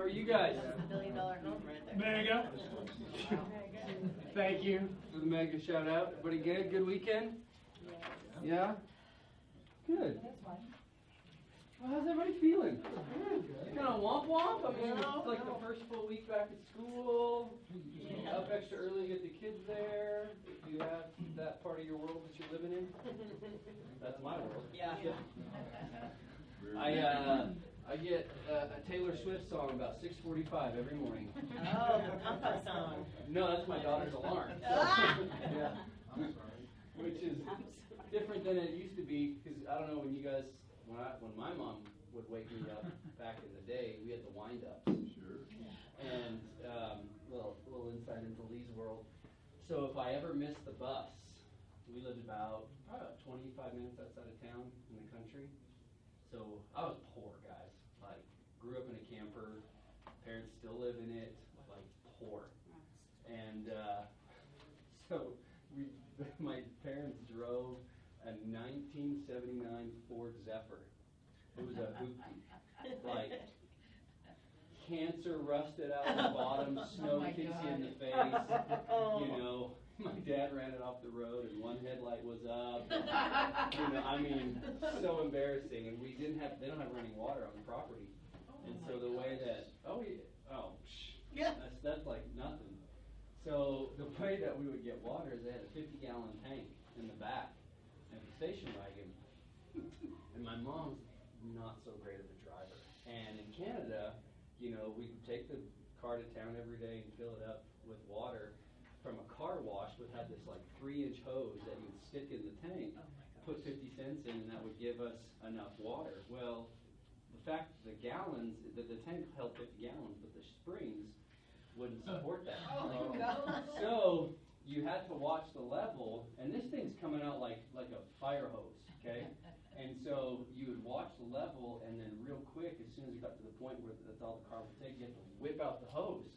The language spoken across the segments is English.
are you guys? That's the $1 billion home right there. Mega. Thank you for the mega shout out. Everybody good? Good weekend? Yeah? Good. Well, how's everybody feeling? Kind of womp womp? I mean, it's like the first full week back at school. Up extra early to get the kids there. Do you have that part of your world that you're living in? That's my world. Yeah. I get a Taylor Swift song about 6:45 every morning. Oh, the pump-up song. No, that's my daughter's alarm. Yeah. I'm sorry. Which is different than it used to be, because I don't know when you guys, when my mom would wake me up back in the day, we had the wind-ups. Sure. And little insight into Lee's world. So if I ever missed the bus, we lived probably about 25 minutes outside of town in the country. So I was poor, guys. Like, grew up in a camper, parents still live in it, like poor. And so my parents drove a 1979 Ford Zephyr. It was a hoopty. Like, cancer rusted out the bottom, snow kicks you in the face. You know, my dad ran it off the road and one headlight was up. And, you know, I mean, so embarrassing. And they don't have running water on the property. And so the way that, that's like nothing. So the way that we would get water is they had a 50-gallon tank in the back and a station wagon. And my mom's not so great of a driver. And in Canada, you know, we would take the car to town every day and fill it up with water from a car wash, would have this like 3-inch hose that you'd stick in the tank, put 50 cents in, and that would give us enough water. Well, the fact that the tank held 50 gallons, but the springs wouldn't support that. Oh my God. So you had to watch the level, and this thing's coming out like a fire hose, okay? And so you would watch the level, and then real quick, as soon as you got to the point where that's all the car would take, you have to whip out the hose.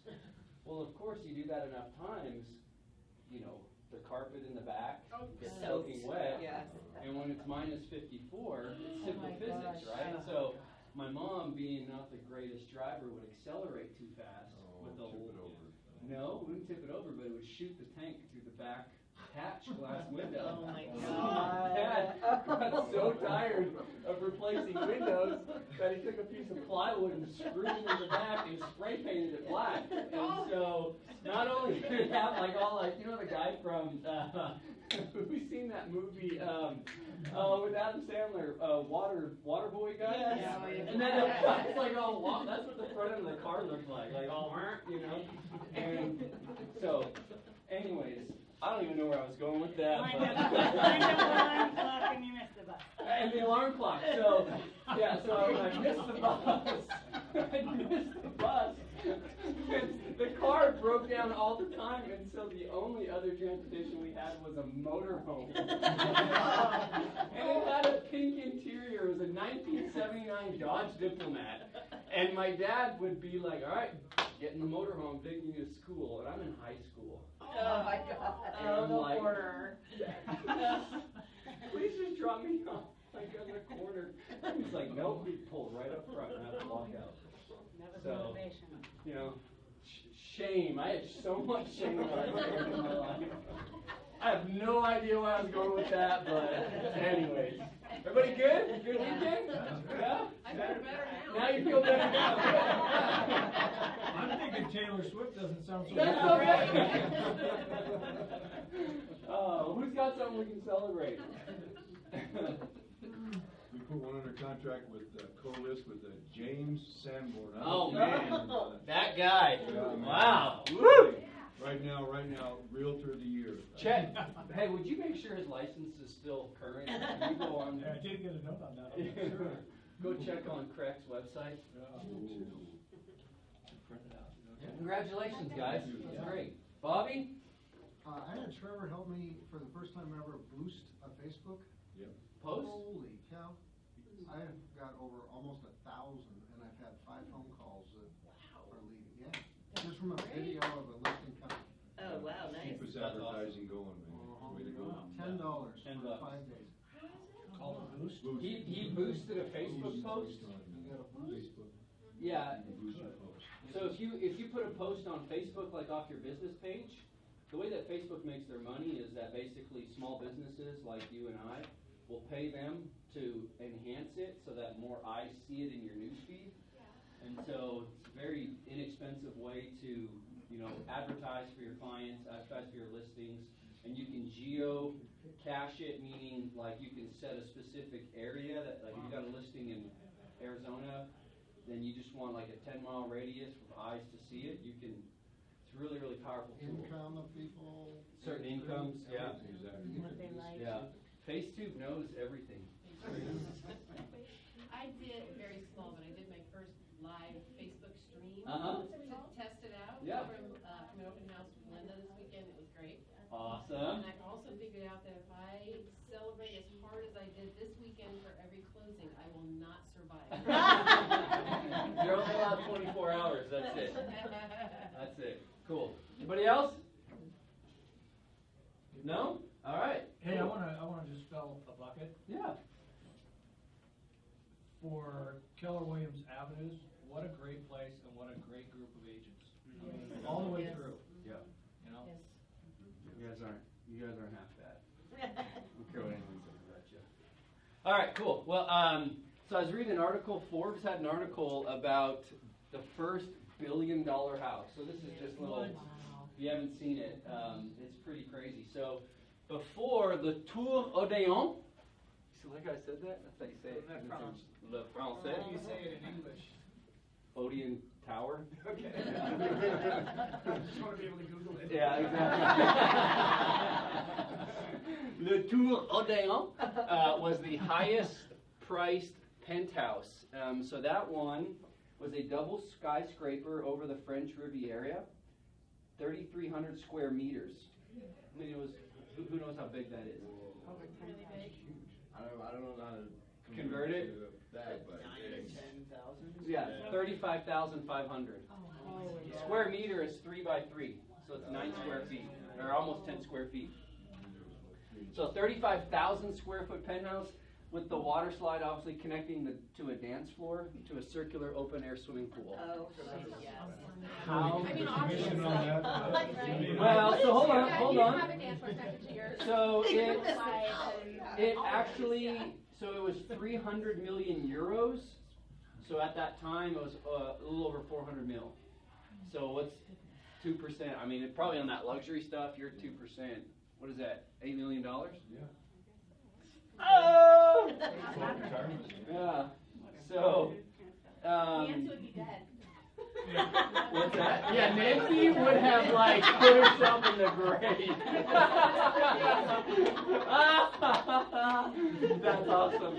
Well, of course, you do that enough times, you know, the carpet in the back gets soaking wet, Yes. and when it's minus 54, it's simple my physics, gosh. right? So my mom, being not the greatest driver, would accelerate too fast with the Tip it over. No, we wouldn't tip it over, but it would shoot the tank through the back hatch glass window. Oh my My dad got so tired of replacing windows that he took a piece of plywood and screwed it in the back and spray painted it black. And so not only did it have like all like, you know, the guy from we've seen that movie with Adam Sandler, Waterboy guy. Yes. And then it's like all long. That's what the front end of the car looked like all, you know. And so, anyways, I don't even know where I was going with that. Wind up the alarm clock and you missed the bus. And the alarm clock. So, yeah, so I missed the bus. I missed the bus. The car broke down all the time, and so the only other transportation we had was a motorhome. And it had a pink interior. It was a 1979 Dodge Diplomat. And my dad would be like, all right, get in the motorhome, taking you to school. And I'm in high school. Oh my God. And I'm the like, horror. Please just drop me off, like in the corner. He's like, nope, he pulled right up front and I have to walk out. That was So, motivation. you know, shame. I had so much shame when I was in my life. I have no idea where I was going with that, but anyways. Everybody good? Good weekend? Yeah? I feel better now. Now you feel better now. I'm thinking Taylor Swift doesn't sound so That's bad. Oh, who's got something we can celebrate? We put one under contract with Co-List with James Sanborn. I don't Oh know if you man, know that guy. Yeah, man. Wow. Woo! Right now, Realtor of the Year. Check. Hey, would you make sure his license is still current? You go on. Yeah, I did get a note on that. I'm not sure. Go check on Craig's website. Ooh. Print it out. Congratulations, guys. That's great. Bobby? I had Trevor help me for the first time ever boost a Facebook. Yep. Post? Holy cow. I've got over almost 1,000 and I've had 5 phone calls that are leading. Yeah. Just from a video of a listing company. Oh, wow, nice. Keep us advertising going, man. Way to go. $10 $10. for 5 days. Call it a boost. Boost. He boosted a Facebook post? You got a boost. Facebook. Yeah. You can boost your post. So if you put a post on Facebook, like off your business page, the way that Facebook makes their money is that basically small businesses like you and I will pay them to enhance it so that more eyes see it in your newsfeed. And so it's a very inexpensive way to, advertise for your clients, advertise for your listings, and you can geo-cache it, meaning like you can set a specific area that, like if you got a listing in Arizona, then you just want like a 10-mile radius with eyes to see it. You can. It's really, really powerful tool. Income of people. Certain incomes, yeah. Exactly. What they like. Yeah. FaceTube knows everything. I did, very small, but I did my first live Facebook stream Uh-huh. to test it out Yeah. from an open house with Linda this weekend. It was great. Awesome. And I also figured out that if I celebrate as hard as I did this weekend for every closing, I will not survive. You're only allowed 24 hours. That's it. That's it. Cool. Anybody else? No? All right. Hey, Cool. I wanna just fill a bucket Yeah. for Keller Williams Avenues. What a great place and what a great group of agents. I mean, all the way Yes. through, Yeah. you know? You guys aren't half bad. I don't care what anyone says about you. All right, cool. Well, so I was reading an article. Forbes had an article about the first $1 billion house. So this is just little. If you haven't seen it, it's pretty crazy. So before the Tour Odéon. So like I said that? That's how you say it. Le France. Le Français. You say it in English. Odeon Tower. Okay. Just wanna be able to Google it. Yeah, exactly. Le Tour Odéon was the highest priced penthouse. So that one was a double skyscraper over the French Riviera, 3,300 square meters. I mean, who knows how big that is? Really big. I don't know how to Convert it? to That, but it's. Yeah, 35,500. Square meter is 3 by 3, so it's 9 square feet, or almost 10 square feet. So 35,000 square foot penthouse with the water slide obviously connecting to a dance floor to a circular open air swimming pool. Oh, yes. How? I mean, Commission on that, Right. Well, so hold on, hold on. You have a dance floor connected to yours. So it All actually, so it was 300 million euros. So at that time, it was a little over 400 mil. So what's 2%? I mean, probably on that luxury stuff, you're 2%. What is that? $8 million? Yeah. Oh! Retirement. Yeah. So, Nancy would be dead. what's that? Yeah, Nancy would have like put herself in the grave. That's awesome.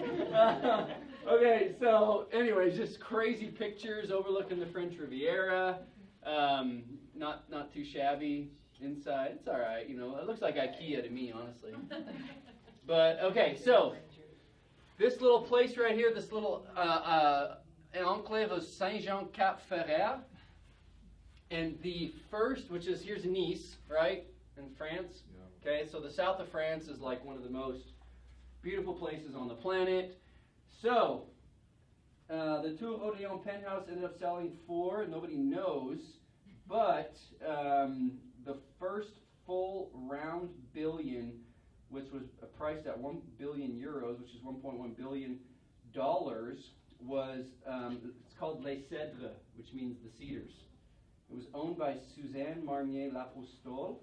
Okay, so anyways, just crazy pictures overlooking the French Riviera. Not too shabby inside. It's all right, It looks like IKEA to me, honestly. But okay, so this little place right here, this little enclave of Saint-Jean-Cap-Ferrat, and the first, which is here's Nice, right, in France. Yeah. Okay, so the south of France is like one of the most beautiful places on the planet. So the Tour Odéon penthouse ended up selling for, nobody knows, but the first full round billion, which was priced at 1 billion euros, which is $1.1 billion, was, it's called Les Cèdres, which means the cedars. It was owned by Suzanne Marnier Lapostole.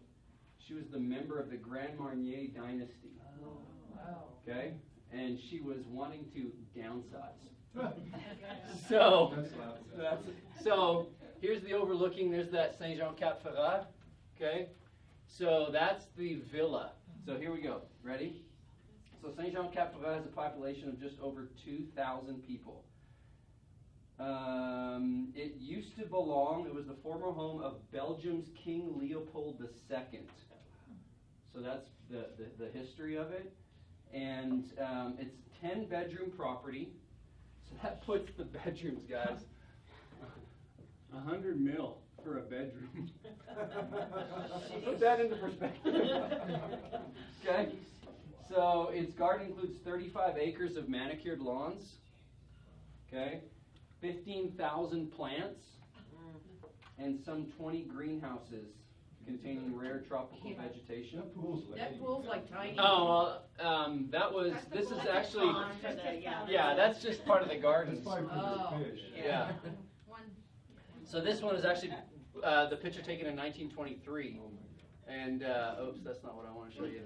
She was the member of the Grand Marnier dynasty. Oh, wow. Okay? And she was wanting to downsize. So, so here's the overlooking, there's that Saint-Jean-Cap-Ferrat. Okay? So that's the villa. So here we go. Ready? So Saint-Jean-Cap-Ferrat has a population of just over 2,000 people. It used to belong, it was the former home of Belgium's King Leopold II. So that's the history of it. And it's 10-bedroom property. So that puts the bedrooms, guys, 100 mil for a bedroom. Put that into perspective. Okay? So its garden includes 35 acres of manicured lawns. Okay? 15,000 plants, and some 20 greenhouses containing rare tropical Yeah. vegetation. That pool's like. That pool's like tiny. Oh, well, that was, That's the this pool. is That's a actually, pond for the, yeah, that's just part of the That's gardens. probably for Oh, the fish. Yeah. One. So this one is actually, the picture taken in 1923. Oh my God. And, oops, that's not what I want to show you.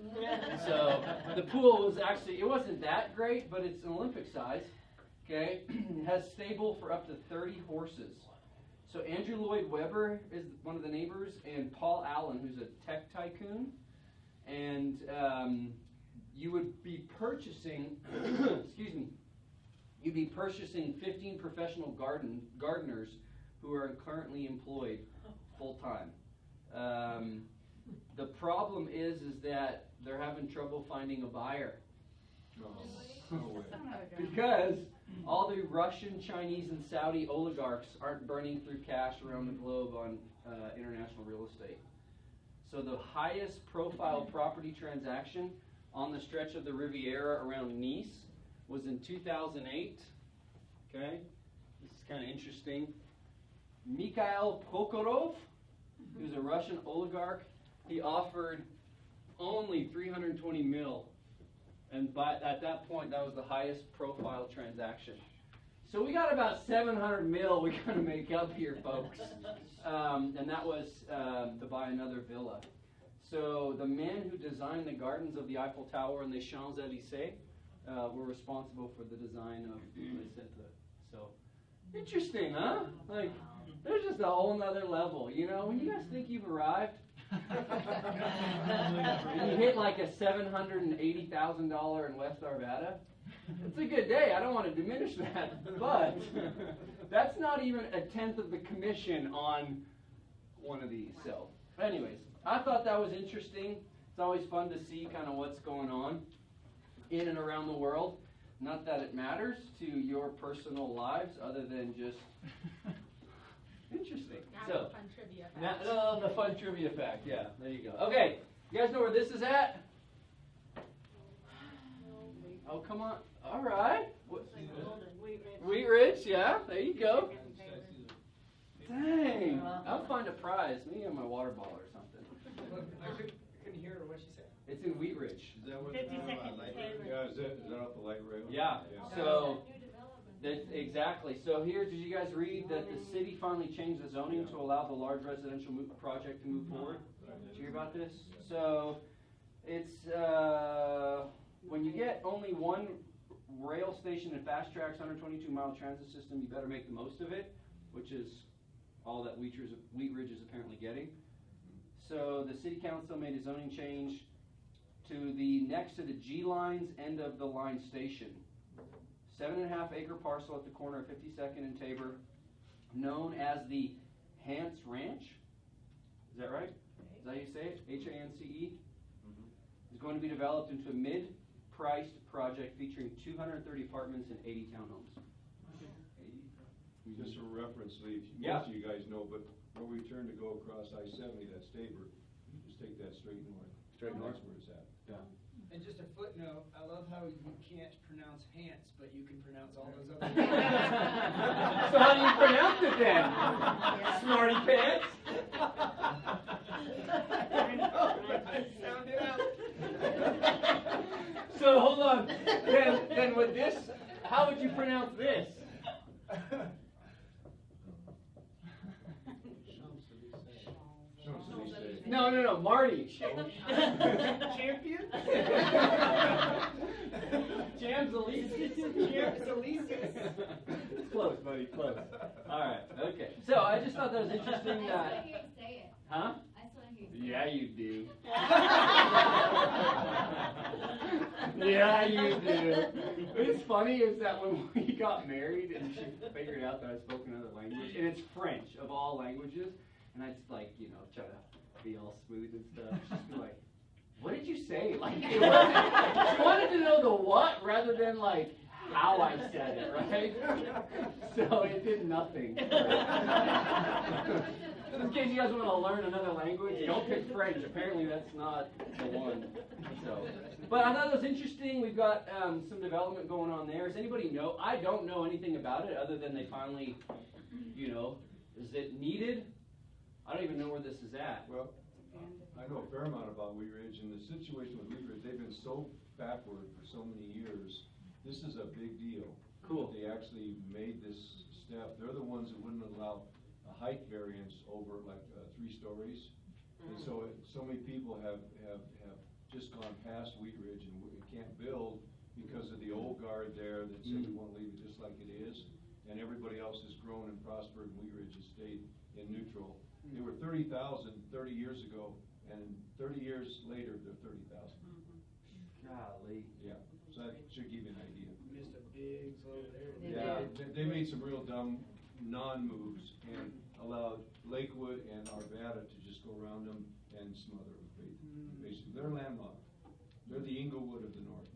So, the pool was actually, it wasn't that great, but it's an Olympic size, okay? It has stable for up to 30 horses. So Andrew Lloyd Webber is one of the neighbors, and Paul Allen, who's a tech tycoon. And you would be purchasing, excuse me, you'd be purchasing 15 professional gardeners who are currently employed full-time. The problem is that they're having trouble finding a buyer No, no way. because all the Russian, Chinese, and Saudi oligarchs aren't burning through cash around the globe on international real estate. So the highest profile property transaction on the stretch of the Riviera around Nice was in 2008. Okay, this is kind of interesting. Mikhail Prokhorov, who's a Russian oligarch, he offered only 320 mil, and at that point, that was the highest profile transaction. So we got about 700 mil we got to make up here, folks, and that was to buy another villa. So the men who designed the gardens of the Eiffel Tower and the Champs-Élysées were responsible for the design of Les Centres. So interesting, huh? Like, there's just a whole nother level, you know? When you guys think you've arrived, and you hit like a $780,000 in West Arvada, it's a good day. I don't want to diminish that, but that's not even a tenth of the commission on one of these. So, anyways, I thought that was interesting. It's always fun to see kind of what's going on in and around the world. Not that it matters to your personal lives, other than just interesting. So, Fun trivia the fun trivia fact. Yeah, there you go. Okay, you guys know where this is at? Oh, come on. All right. Wheat Ridge, yeah, there you go. Dang, I'll find a prize. Maybe on my water bottle or something. I couldn't hear what she said. It's in Wheat Ridge. Is that what? 50 seconds. Yeah, is that off the light rail? Yeah. So, that's exactly. So here, did you guys read that the city finally changed the zoning to allow the large residential project to move forward? Did you hear about this? So, it's when you get only one rail station and fast tracks 122-mile transit system, you better make the most of it, which is all that Wheat Ridge is apparently getting. So the city council made a zoning change to the next to the G Line's end of the line station. 7.5 acre parcel at the corner of 52nd and Tabor, known as the Hance Ranch. Is that right? Is that how you say it? H-A-N-C-E? Is going to be developed into a mid-priced project featuring 230 apartments and 80 townhomes. Just for reference, Lee, Yeah. most of you guys know, but when we turn to go across I-70, that's Tabor, you just take that straight north. Straight north. That's where it's at. Yeah. And just a footnote, I love how you can't pronounce Hance, but you can pronounce all those other So how do you pronounce it then? Smarty pants? I know, but I sound it out. So hold on. Then with this, how would you pronounce this? Champs-Élysées. No, Marty. Champion? Champs-Élysées. Close, buddy, close. All right, okay. So I just thought that was interesting. I hear you say it. Huh? I just want to hear you say Yeah, you do. Yeah, you do. What's funny is that when we got married and she figured out that I spoke another language, and it's French of all languages, and I just like, try to be all smooth and stuff. She'd be like, what did you say? Like, it wasn't, she wanted to know the what rather than like how I said it, right? So it did nothing. case you guys want to learn another language, don't pick French. Apparently that's not the one. So, but I thought it was interesting. We've got some development going on there. Does anybody know? I don't know anything about it other than they finally, is it needed? I don't even know where this is at. Well, I know a fair amount about Wheat Ridge, and the situation with Wheat Ridge, they've been so backward for so many years. This is a big deal. Cool. They actually made this step. They're the ones that wouldn't allow a height variance over like 3 stories. And so many people have just gone past Wheat Ridge and can't build because of the old guard there that said we want to leave it just like it is. And everybody else has grown and prospered, and Wheat Ridge has stayed in neutral. They were 30,000 30 years ago, and 30 years later, they're 30,000. Golly. Yeah, so that should give you an idea. Missed a big slope there. Yeah, they made some real dumb non-moves and allowed Lakewood and Arvada to just go around them and smother them, basically. They're landlocked. They're the Inglewood of the North.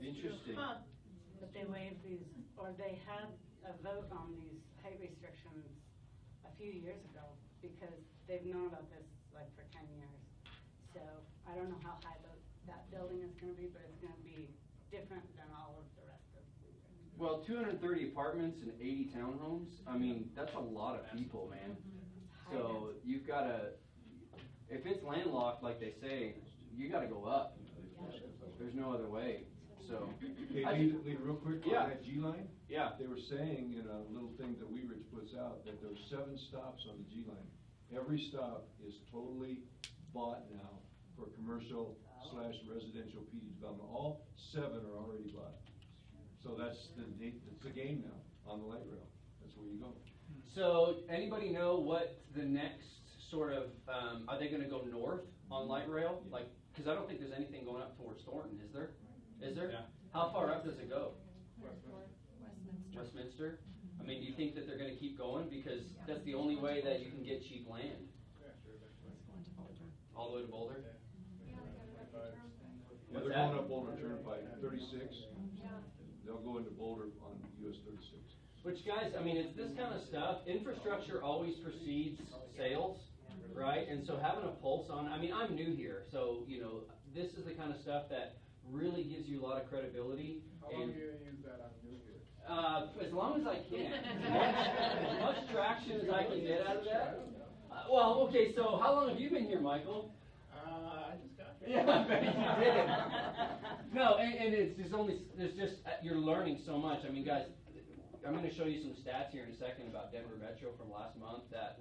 Interesting. But they waived these, or they had a vote on these height restrictions a few years ago because they've known about this like for 10 years. So I don't know how high that building is gonna be, but it's gonna be different than all of the rest of the. Well, 230 apartments and 80 townhomes. I mean, that's a lot of people, man. So you've got to, if it's landlocked like they say, you got to go up. There's no other way. So. Hey, Lee, real quick, Yeah. on that G-line, Yeah. they were saying in a little thing that Wheat Ridge puts out that there were 7 stops on the G-line. Every stop is totally bought now for commercial/residential PD development. All 7 are already bought. So that's the game now on the light rail. That's where you go. So anybody know what the next sort of, are they going to go north on light rail? Like, because I don't think there's anything going up towards Thornton, is there? Is there? Yeah. How far up does it go? Westminster. Westminster? I mean, do you think that they're going to keep going? Because that's the only way that you can get cheap land. All the way to Boulder? Yeah, What's they're that? going up Boulder Turnpike, 36. They'll go into Boulder on US 36. Which, guys, I mean, it's this kind of stuff. Infrastructure always precedes sales, right? And so having a pulse on, I mean, I'm new here, so, this is the kind of stuff that really gives you a lot of credibility. How long are you gonna use that on New Year? As long as I can. As much traction as I can get out of that. Well, okay, so how long have you been here, Michael? I just got Yeah, I bet you did. No, and it's just you're learning so much. I mean, guys, I'm going to show you some stats here in a second about Denver Metro from last month that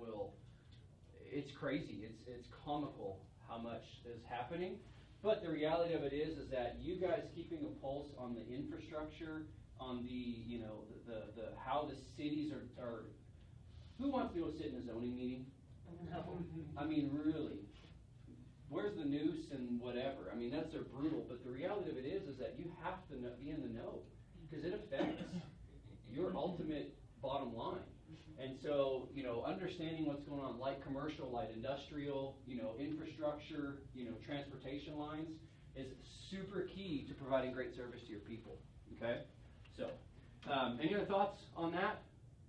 it's crazy. It's comical how much is happening. But the reality of it is that you guys keeping a pulse on the infrastructure, on the, the how the cities are, who wants to go sit in a zoning meeting? I mean, really. Where's the noose and whatever? I mean, they're brutal, but the reality of it is that you have to be in the know, because it affects your ultimate bottom line. And so, understanding what's going on, light commercial, light industrial, infrastructure, transportation lines, is super key to providing great service to your people, okay? So, any other thoughts on that?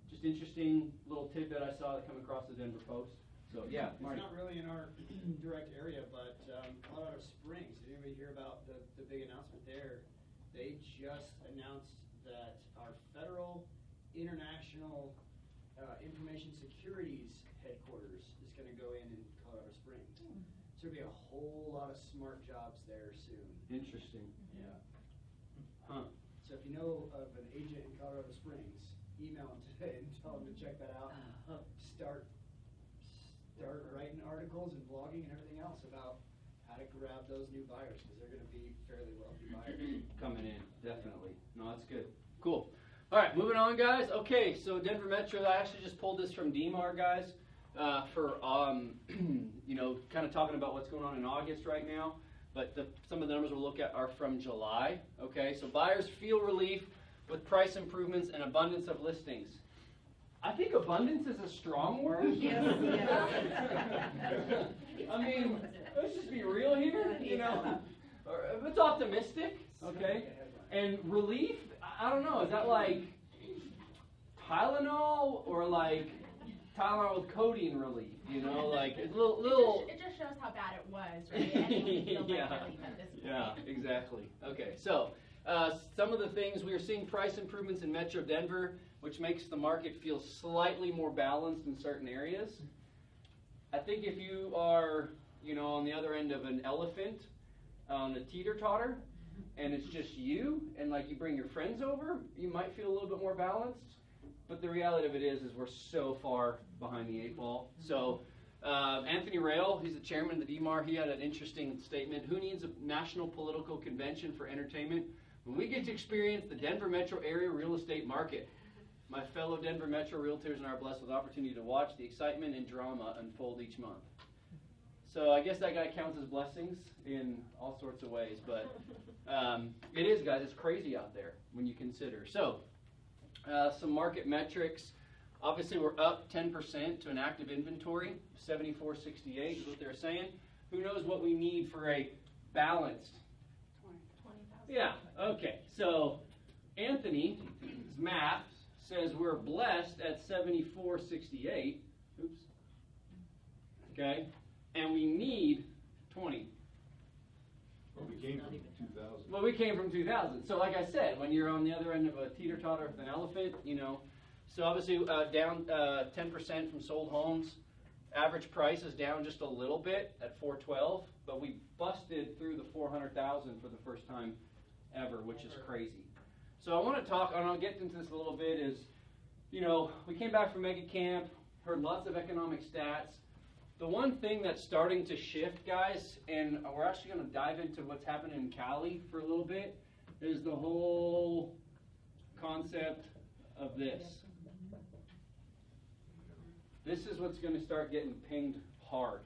Just interesting little tidbit I saw that come across the Denver Post. So, yeah, Marty. It's not really in our direct area, but Colorado Springs, did anybody hear about the big announcement there? They just announced that our federal international information securities headquarters is going to go in Colorado Springs. So there'll be a whole lot of smart jobs there soon. Interesting. Yeah. Huh. So if you know of an agent in Colorado Springs, email them today and tell them to check that out. Start writing articles and blogging and everything else about how to grab those new buyers, because they're going to be fairly wealthy buyers. Coming in, definitely. No, that's good. Cool. All right, moving on, guys. Okay, so Denver Metro, I actually just pulled this from DMAR, guys, for, kind of talking about what's going on in August right now. But some of the numbers we'll look at are from July. Okay, so buyers feel relief with price improvements and abundance of listings. I think abundance is a strong word. Yes. I mean, let's just be real here, It's optimistic, okay? And relief, I don't know, is that like Tylenol or like Tylenol with codeine relief, you know, like it's little. It just shows how bad it was, right? Anyone feels like Yeah. relief at this point. Yeah, exactly. Okay, so some of the things we are seeing price improvements in Metro Denver, which makes the market feel slightly more balanced in certain areas. I think if you are, you know, on the other end of an elephant on a teeter-totter, and it's just you, and like you bring your friends over, you might feel a little bit more balanced. But the reality of it is we're so far behind the 8 ball. So Anthony Rail, he's the chairman of the DMAR, he had an interesting statement. Who needs a national political convention for entertainment when we get to experience the Denver metro area real estate market? My fellow Denver metro realtors and I are blessed with the opportunity to watch the excitement and drama unfold each month. So I guess that guy counts as blessings in all sorts of ways. But it is, guys, it's crazy out there when you consider. So some market metrics. Obviously, we're up 10% to an active inventory, 7468 is what they're saying. Who knows what we need for a balanced? 20,000. Yeah, okay. So Anthony's math says we're blessed at 7468. Oops. Okay. And we need 20. Well, we came from 2000. Well, we came from 2000. So like I said, when you're on the other end of a teeter-totter with an elephant, you know. So obviously down 10% from sold homes. Average price is down just a little bit at 412, but we busted through the 400,000 for the first time ever, which is crazy. So I want to talk, and I'll get into this a little bit, is, you know, we came back from Mega Camp, heard lots of economic stats. The one thing that's starting to shift, guys, and we're actually going to dive into what's happening in Cali for a little bit, is the whole concept of this. This is what's going to start getting pinged hard,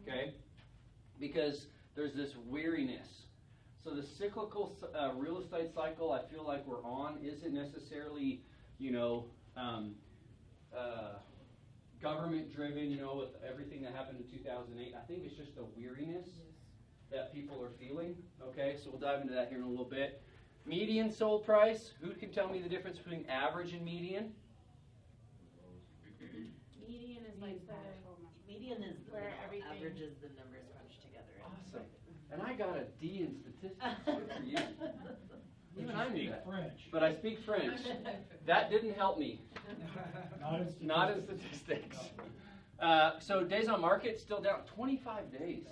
okay? Because there's this weariness. So the cyclical real estate cycle I feel like we're on isn't necessarily, you know, government-driven, you know, with everything that happened in 2008. I think it's just a weariness that people are feeling, okay? So we'll dive into that here in a little bit. Median sold price. Who can tell me the difference between average and median? Median is like the, Median is the where middle, everything- average is the numbers crunched together. Awesome. And I got a D in statistics. Good for you. Even I knew that. French. But I speak French. That didn't help me. Not in statistics. Not in statistics. So days on market still down 25 days.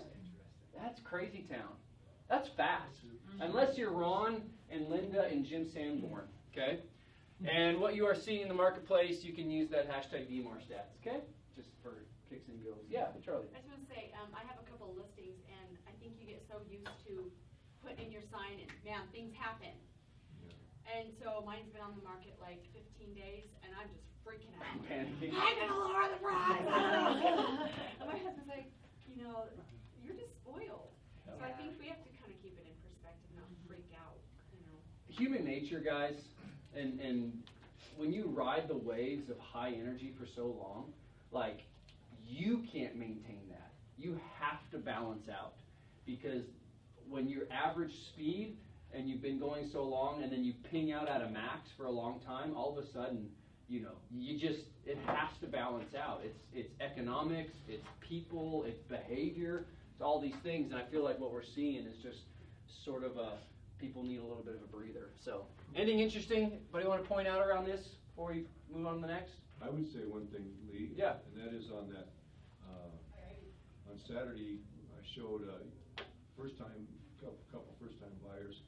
That's crazy town. That's fast. Unless you're Ron and Linda and Jim Sanborn, okay? And what you are seeing in the marketplace, you can use that hashtag DMAR stats, okay? Just for kicks and giggles. Yeah, Charlie. I just want to say, I have a couple of listings, and I think you get so used to putting in your sign, and man, things happen. And so mine's been on the market like 15 days, and I'm just freaking out. Panicking. I'm gonna lower the price. And my husband's like, you know, you're just spoiled. So I think we have to kind of keep it in perspective, not freak out. You know. Human nature, guys, and when you ride the waves of high energy for so long, like, you can't maintain that. You have to balance out, because when your average speed and you've been going so long and then you ping out at a max for a long time, all of a sudden, you know, it has to balance out. It's economics, it's people, it's behavior, it's all these things, and I feel like what we're seeing is just sort of people need a little bit of a breather. So, anything interesting? Anybody want to point out around this before we move on to the next? I would say one thing, Lee. Yeah. And that is on that, on Saturday, I showed couple first-time buyers,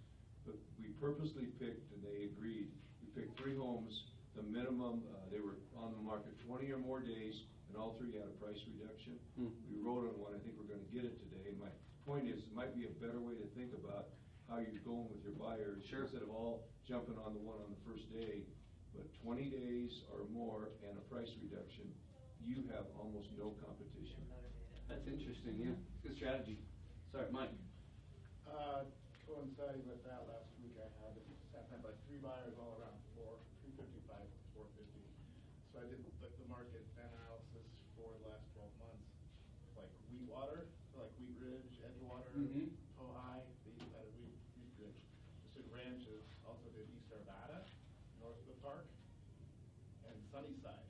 but we purposely picked, and they agreed, we picked 3 homes, the minimum, they were on the market 20 or more days, and all 3 had a price reduction. We wrote on one, I think we're gonna get it today, and my point is, it might be a better way to think about how you're going with your buyers. Sure. Instead of all jumping on the one on the first day, but 20 days or more and a price reduction, you have almost no competition. That's interesting, yeah. Good strategy. Sorry, Mike. Coinciding with that, last week I had like 3 buyers all around 355 to 450. So I did the market analysis for the last 12 months, like Wheatwater, like Wheat Ridge, Edgewater, Ojai, they each had a Wheat Ridge. Pacific Ranches also did East Arvada, north of the park, and Sunnyside.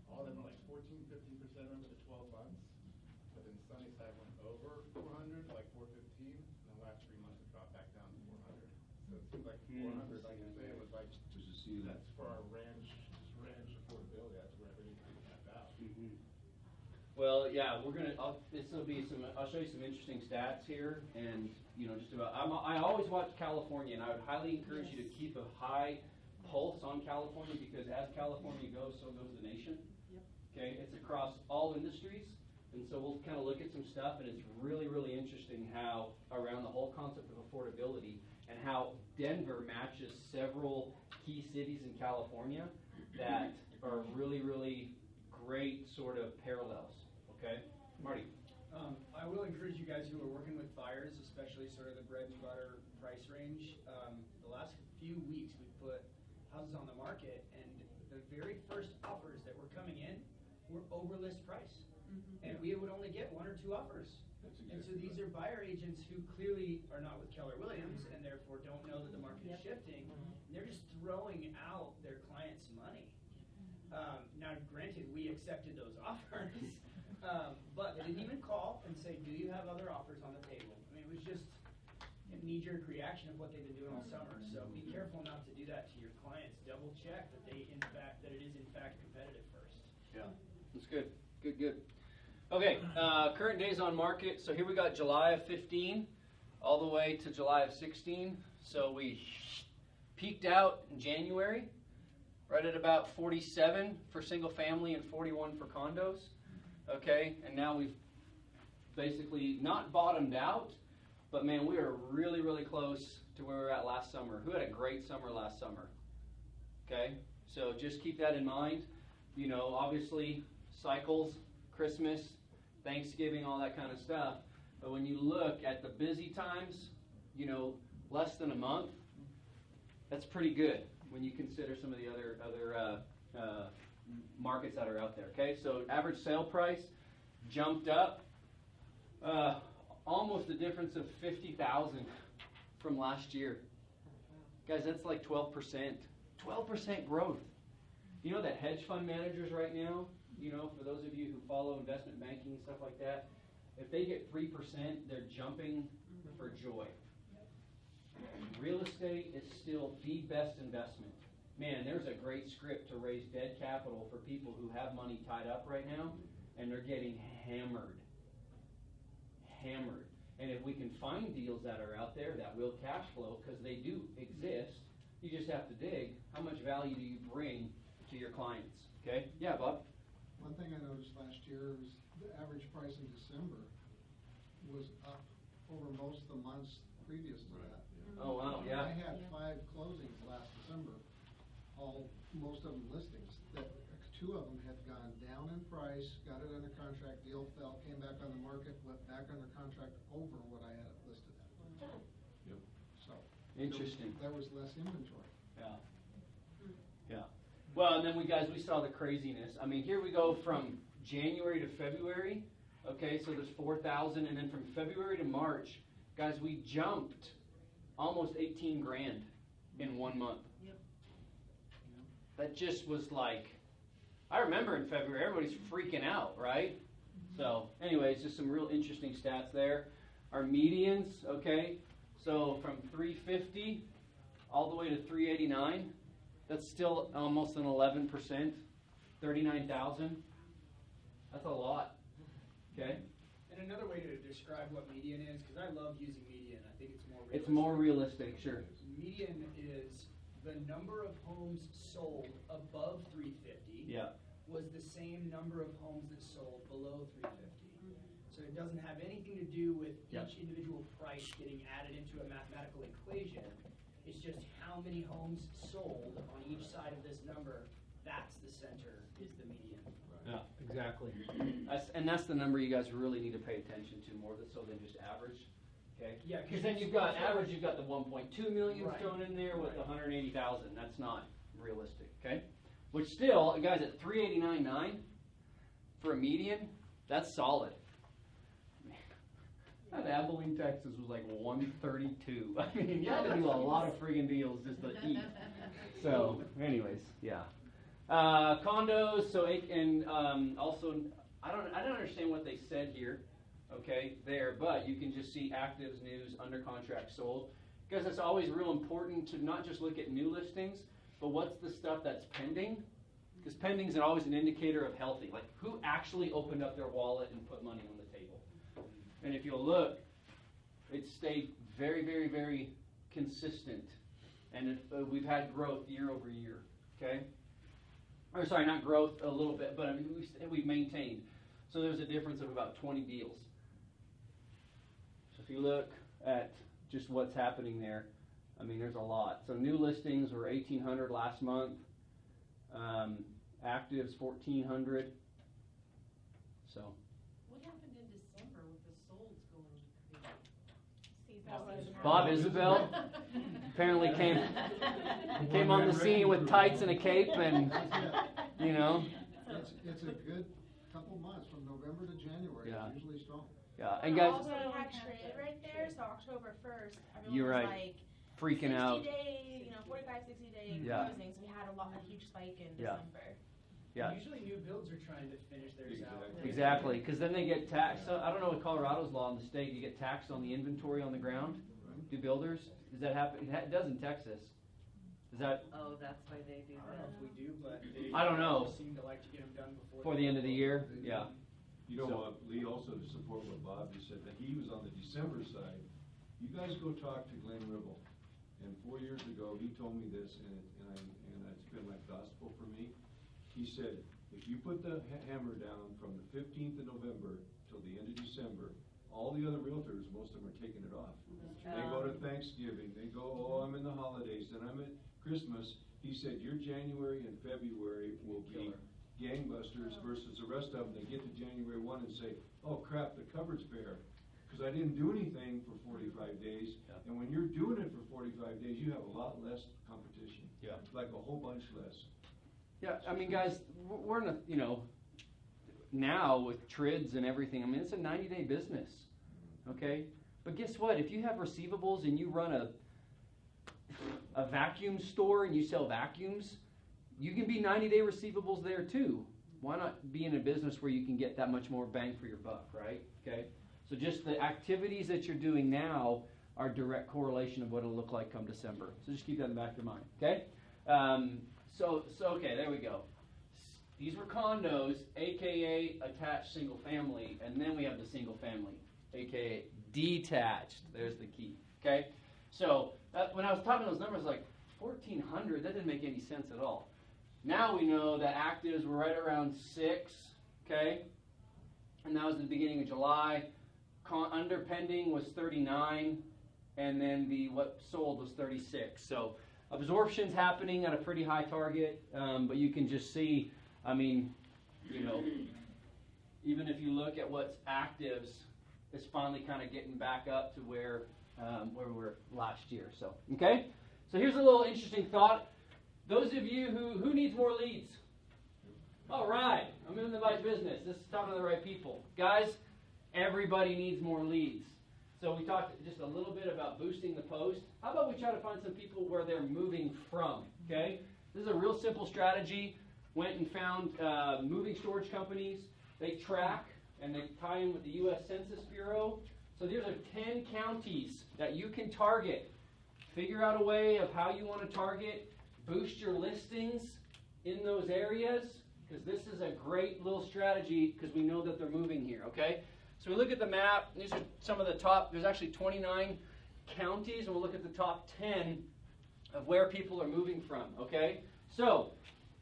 All of them are like 14-15% over the 12 months. But then Sunnyside went over 400, like 415, and the last 3 months it dropped back down to 400. So it seems like 400, like you say, was like, There's a ceiling. that's for our ranch affordability, that's where everything capped out. Well, yeah, I'll show you some interesting stats here, and, just about, I always watch California, and I would highly encourage you to keep a high pulse on California, because as California goes, so goes the nation. Okay, it's across all industries, and so we'll kind of look at some stuff, and it's really, really interesting how, around the whole concept of affordability, and how Denver matches several key cities in California that are really, really great sort of parallels. Okay, Marty? I will encourage you guys who are working with buyers, especially sort of the bread and butter price range. The last few weeks we've put houses on the market, and the very first offers that were coming in were over list price. And we would only get 1 or 2 offers. And so these are buyer agents who clearly are not with Keller Williams and therefore don't know that the market is shifting. And they're just throwing out their clients' money. Now, granted, we accepted those offers, but they didn't even call and say, do you have other offers on the table? I mean, it was just a knee-jerk reaction of what they've been doing all summer. So be careful not to do that to your clients. Double check that it is in fact competitive first. Yeah, that's good. Good. Okay, current days on market. So here we got July of 15 all the way to July of 16. So we peaked out in January, right at about 47 for single family and 41 for condos. Okay, and now we've basically not bottomed out, but man, we are really, really close to where we were at last summer. Who had a great summer last summer? Okay, so just keep that in mind. Obviously, cycles, Christmas, Thanksgiving, all that kind of stuff. But when you look at the busy times, less than a month, that's pretty good when you consider some of the other markets that are out there. Okay, so average sale price jumped up almost a difference of 50,000 from last year. Guys, that's like 12%. 12% growth. You know that hedge fund managers right now, for those of you who follow investment banking and stuff like that, if they get 3%, they're jumping for joy. Real estate is still the best investment. Man, there's a great script to raise dead capital for people who have money tied up right now, and they're getting hammered. And if we can find deals that are out there that will cash flow, because they do exist, you just have to dig. How much value do you bring to your clients? Okay? Yeah, Bob? One thing I noticed last year was the average price in December was up over most of the months previous to that. Oh, wow, yeah. I had 5 closings last December, most of them listings, that 2 of them had gone down in price, got it under contract, deal fell, came back on the market, went back under contract over what I had it listed at. Yep. So. Interesting. There was less inventory. Yeah. Well, and then we saw the craziness. I mean, here we go from January to February. Okay, so there's 4,000, and then from February to March, guys, we jumped almost 18 grand in 1 month. Yep. That just was like, I remember in February, everybody's freaking out, right? So, anyways, just some real interesting stats there. Our medians, okay, so from 350 all the way to 389. That's still almost an 11%, 39,000. That's a lot, okay? And another way to describe what median is, because I love using median, I think it's more realistic. It's more realistic, sure. Median is the number of homes sold above 350 was the same number of homes that sold below 350. So it doesn't have anything to do with each individual price getting added into a mathematical equation. It's just how many homes sold on each side of this number. That's the center, is the median. Yeah, exactly. That's the number you guys really need to pay attention to more so than just average. Okay? Yeah, because then you've got average, you've got the 1.2 million thrown in there with the 180,000. That's not realistic. Okay? Which still, guys, at 389.9 for a median, that's solid. That Abilene, Texas was like 132. I mean, you had to do a lot of friggin' deals just to eat. So, anyways, yeah. Condos, so, and also, I don't understand what they said here, okay, there, but you can just see actives, news, under contract, sold, because it's always real important to not just look at new listings, but what's the stuff that's pending, because pending is always an indicator of healthy, like who actually opened up their wallet and put money on the table. And if you'll look, it stayed very, very, very consistent, and we've had growth year over year, okay? Or sorry, not growth a little bit, but I mean, we've maintained. So there's a difference of about 20 deals. So if you look at just what's happening there, I mean, there's a lot. So new listings were 1,800 last month. Actives 1,400. So. What happened in December with the solds going crazy? Bob Isabel apparently came on the scene with tights and a cape, and you know. It's a good couple months from November to January. Yeah. It's usually strong. Yeah, and guys, Also, we had trade right there, so October 1st, everyone You're was right. like freaking 60 out. day, 45, 60 day Yeah. closings. We had a huge spike in Yeah. December. Yeah. Usually new builds are trying to finish theirs out. Exactly, because then they get taxed. So I don't know what Colorado's law in the state. You get taxed on the inventory on the ground. Do builders? Does that happen? It does in Texas. Is that Oh, that's why they do I don't know that. if we do, but they I don't know. seem to like to get them done for the end of the year? Yeah. You know, Lee, also to support what Bob just said, that he was on the December side. You guys go talk to Glenn Ribble, and 4 years ago, he told me this, and it's been like gospel for me. He said, if you put the hammer down from the 15th of November till the end of December, all the other realtors, most of them are taking it off. They go to Thanksgiving, they go, oh, I'm in the holidays, then I'm at Christmas. He said, your January and February will be gangbusters versus the rest of them. They get to January 1 and say, oh crap, the cupboard's bare, because I didn't do anything for 45 days. Yeah. And when you're doing it for 45 days, you have a lot less competition. Yeah. Like a whole bunch less. Yeah, I mean, guys, we're in a, now with TRIDs and everything, I mean, it's a 90-day business, okay? But guess what? If you have receivables and you run a vacuum store and you sell vacuums, you can be 90-day receivables there too. Why not be in a business where you can get that much more bang for your buck, right? Okay? So just the activities that you're doing now are direct correlation of what it'll look like come December. So just keep that in the back of your mind, okay? So okay, there we go. These were condos, aka attached single family, and then we have the single family, aka detached. There's the key. Okay, so when I was talking those numbers, like 1,400, that didn't make any sense at all. Now we know that actives were right around 6. Okay, and that was the beginning of July. Under pending was 39, and then what sold was 36. So absorption's happening at a pretty high target, but you can just see, I mean, even if you look at what's actives, it's finally kind of getting back up to where we were last year. So, okay? So here's a little interesting thought. Those of you who needs more leads? All right, I'm in the right business. This is talking to the right people. Guys, everybody needs more leads. So we talked just a little bit about boosting the post. How about we try to find some people where they're moving from, okay? This is a real simple strategy. Went and found moving storage companies. They track and they tie in with the U.S. Census Bureau. So these are 10 counties that you can target. Figure out a way of how you want to target, boost your listings in those areas, because this is a great little strategy because we know that they're moving here, okay? So we look at the map. These are some of the top. There's actually 29 counties, and we'll look at the top 10 of where people are moving from, okay? So,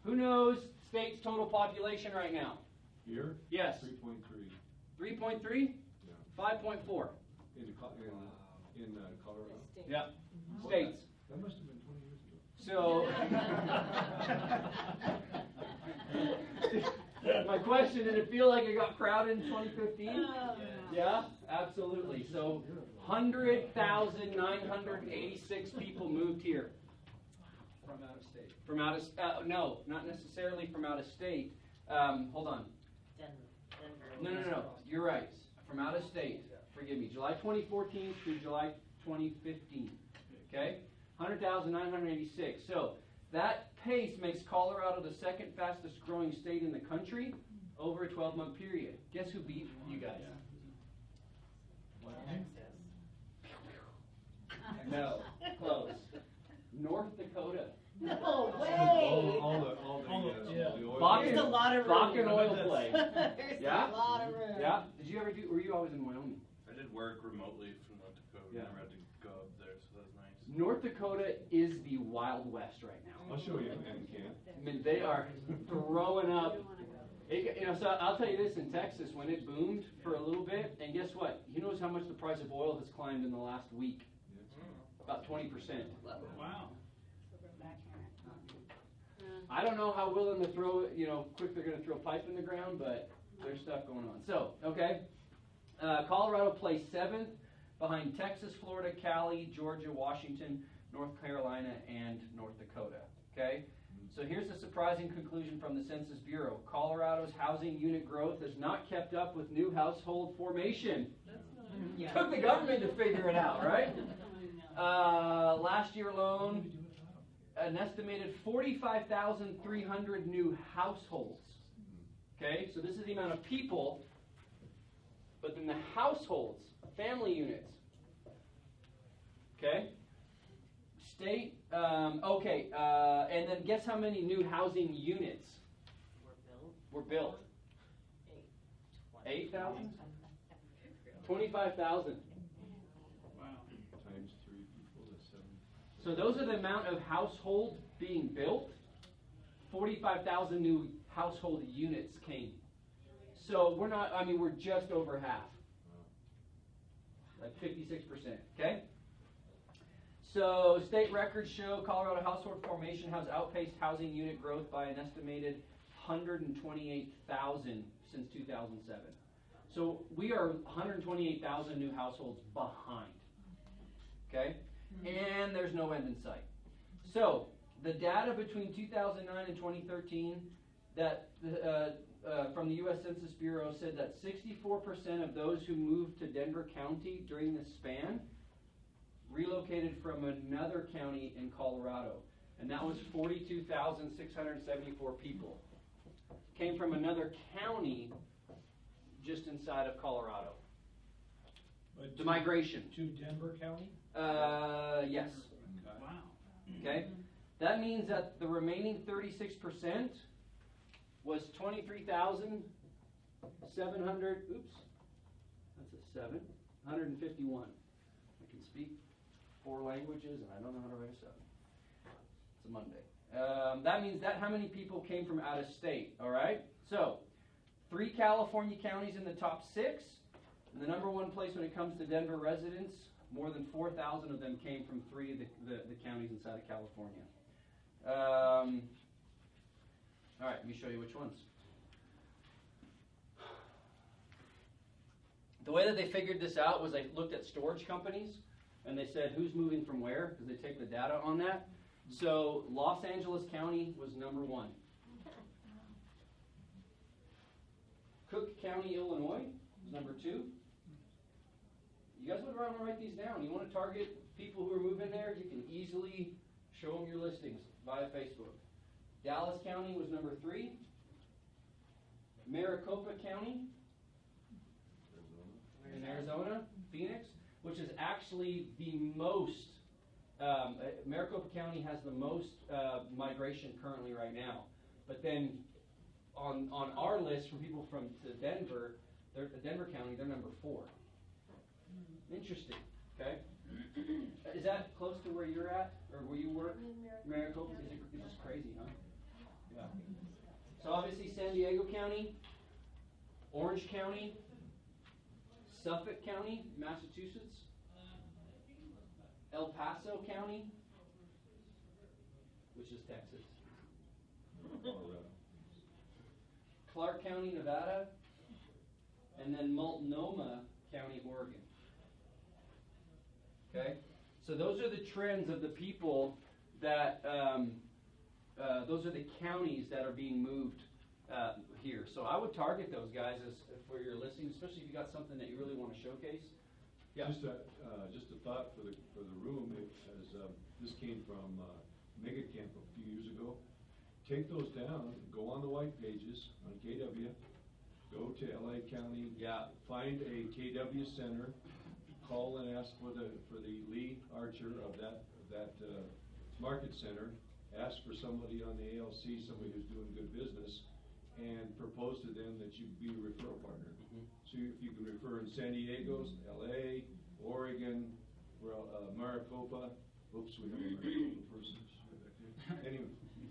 who knows state's total population right now? Here? Yes. 3.3. 3.3? Yeah. 5.4. In Colorado. Yeah. States. That must have been 20 years ago. So, my question, did it feel like it got crowded in 2015? Yeah, absolutely. So 100,986 people moved here. From out of state. From out of no, not necessarily from out of state. Hold on. Denver. No. You're right. From out of state. Forgive me. July 2014 through July 2015. Okay? 100,986. So That pace makes Colorado the second fastest growing state in the country over a 12-month period. Guess who beat you guys? No, close. North Dakota. No way! All the oil. Bakken, There's a lot of room. Bakken oil play. There's Yeah? a lot of room. Yeah. Did you ever do? Were you always in Wyoming? I did work remotely from North Dakota. Yeah. Never had to go up there, so that was nice. North Dakota is the Wild West right now. I'll show you in camp. I mean, they are throwing up. You know, so I'll tell you this, in Texas, when it boomed for a little bit, and guess what? Who knows how much the price of oil has climbed in the last week? About 20%. Wow. I don't know how willing to throw, quick they're going to throw pipe in the ground, but there's stuff going on. So, okay. Colorado placed 7th behind Texas, Florida, Cali, Georgia, Washington, North Carolina, and North Dakota. Okay? So here's a surprising conclusion from the Census Bureau. Colorado's housing unit growth has not kept up with new household formation. Took the government to figure it out, right? Last year alone, an estimated 45,300 new households. Okay, so this is the amount of people, but then the households, family units. Okay? State, and then guess how many new housing units were built? 8,000? 25,000. Wow. Times 3 people, that's 7. So those are the amount of household being built. 45,000 new household units came. So we're just over half. Like 56%, okay? So state records show Colorado household formation has outpaced housing unit growth by an estimated 128,000 since 2007. So we are 128,000 new households behind, okay? And there's no end in sight. So the data between 2009 and 2013 that from the U.S. Census Bureau said that 64% of those who moved to Denver County during this span relocated from another county in Colorado, and that was 42,674 people. Came from another county just inside of Colorado. But The migration. To Denver County? Yes. Wow. Okay? That means that the remaining 36% was 23,700, that's a 7, 151. I can speak 4 languages and I don't know how to write a 7. It's a Monday. That means that how many people came from out of state, all right? So, 3 California counties in the top 6, and the number 1 place when it comes to Denver residents, more than 4,000 of them came from 3 of the counties inside of California. All right, let me show you which ones. The way that they figured this out was they looked at storage companies, and they said who's moving from where, because they take the data on that. So Los Angeles County was number 1. Cook County, Illinois was number 2. You guys would want to write these down. You want to target people who are moving there, you can easily show them your listings via Facebook. Dallas County was number 3. Maricopa County in Arizona, Phoenix, which is actually the most, Maricopa County has the most migration currently right now. But then on our list for people from to Denver, Denver County, they're number 4. Interesting, okay? Is that close to where you're at, or where you work? Maricopa? It's just crazy, huh? Yeah. So obviously San Diego County, Orange County, Suffolk County, Massachusetts, El Paso County, which is Texas, Clark County, Nevada, and then Multnomah County, Oregon. Okay? So those are the trends of the people that, those are the counties that are being moved here. So I would target those guys as for your listing, especially if you got something that you really want to showcase. Yeah. Just a thought for the room, as this came from mega camp a few years ago. Take those down, go on the white pages on KW, go to LA County. Yeah. Find a KW center, call and ask for the Lee Archer of that market center. Ask for somebody on the ALC, somebody who's doing good business, and propose to them that you be a referral partner. So if you can refer in San Diego, LA, Oregon, Maricopa, oops, we have a Maricopa person.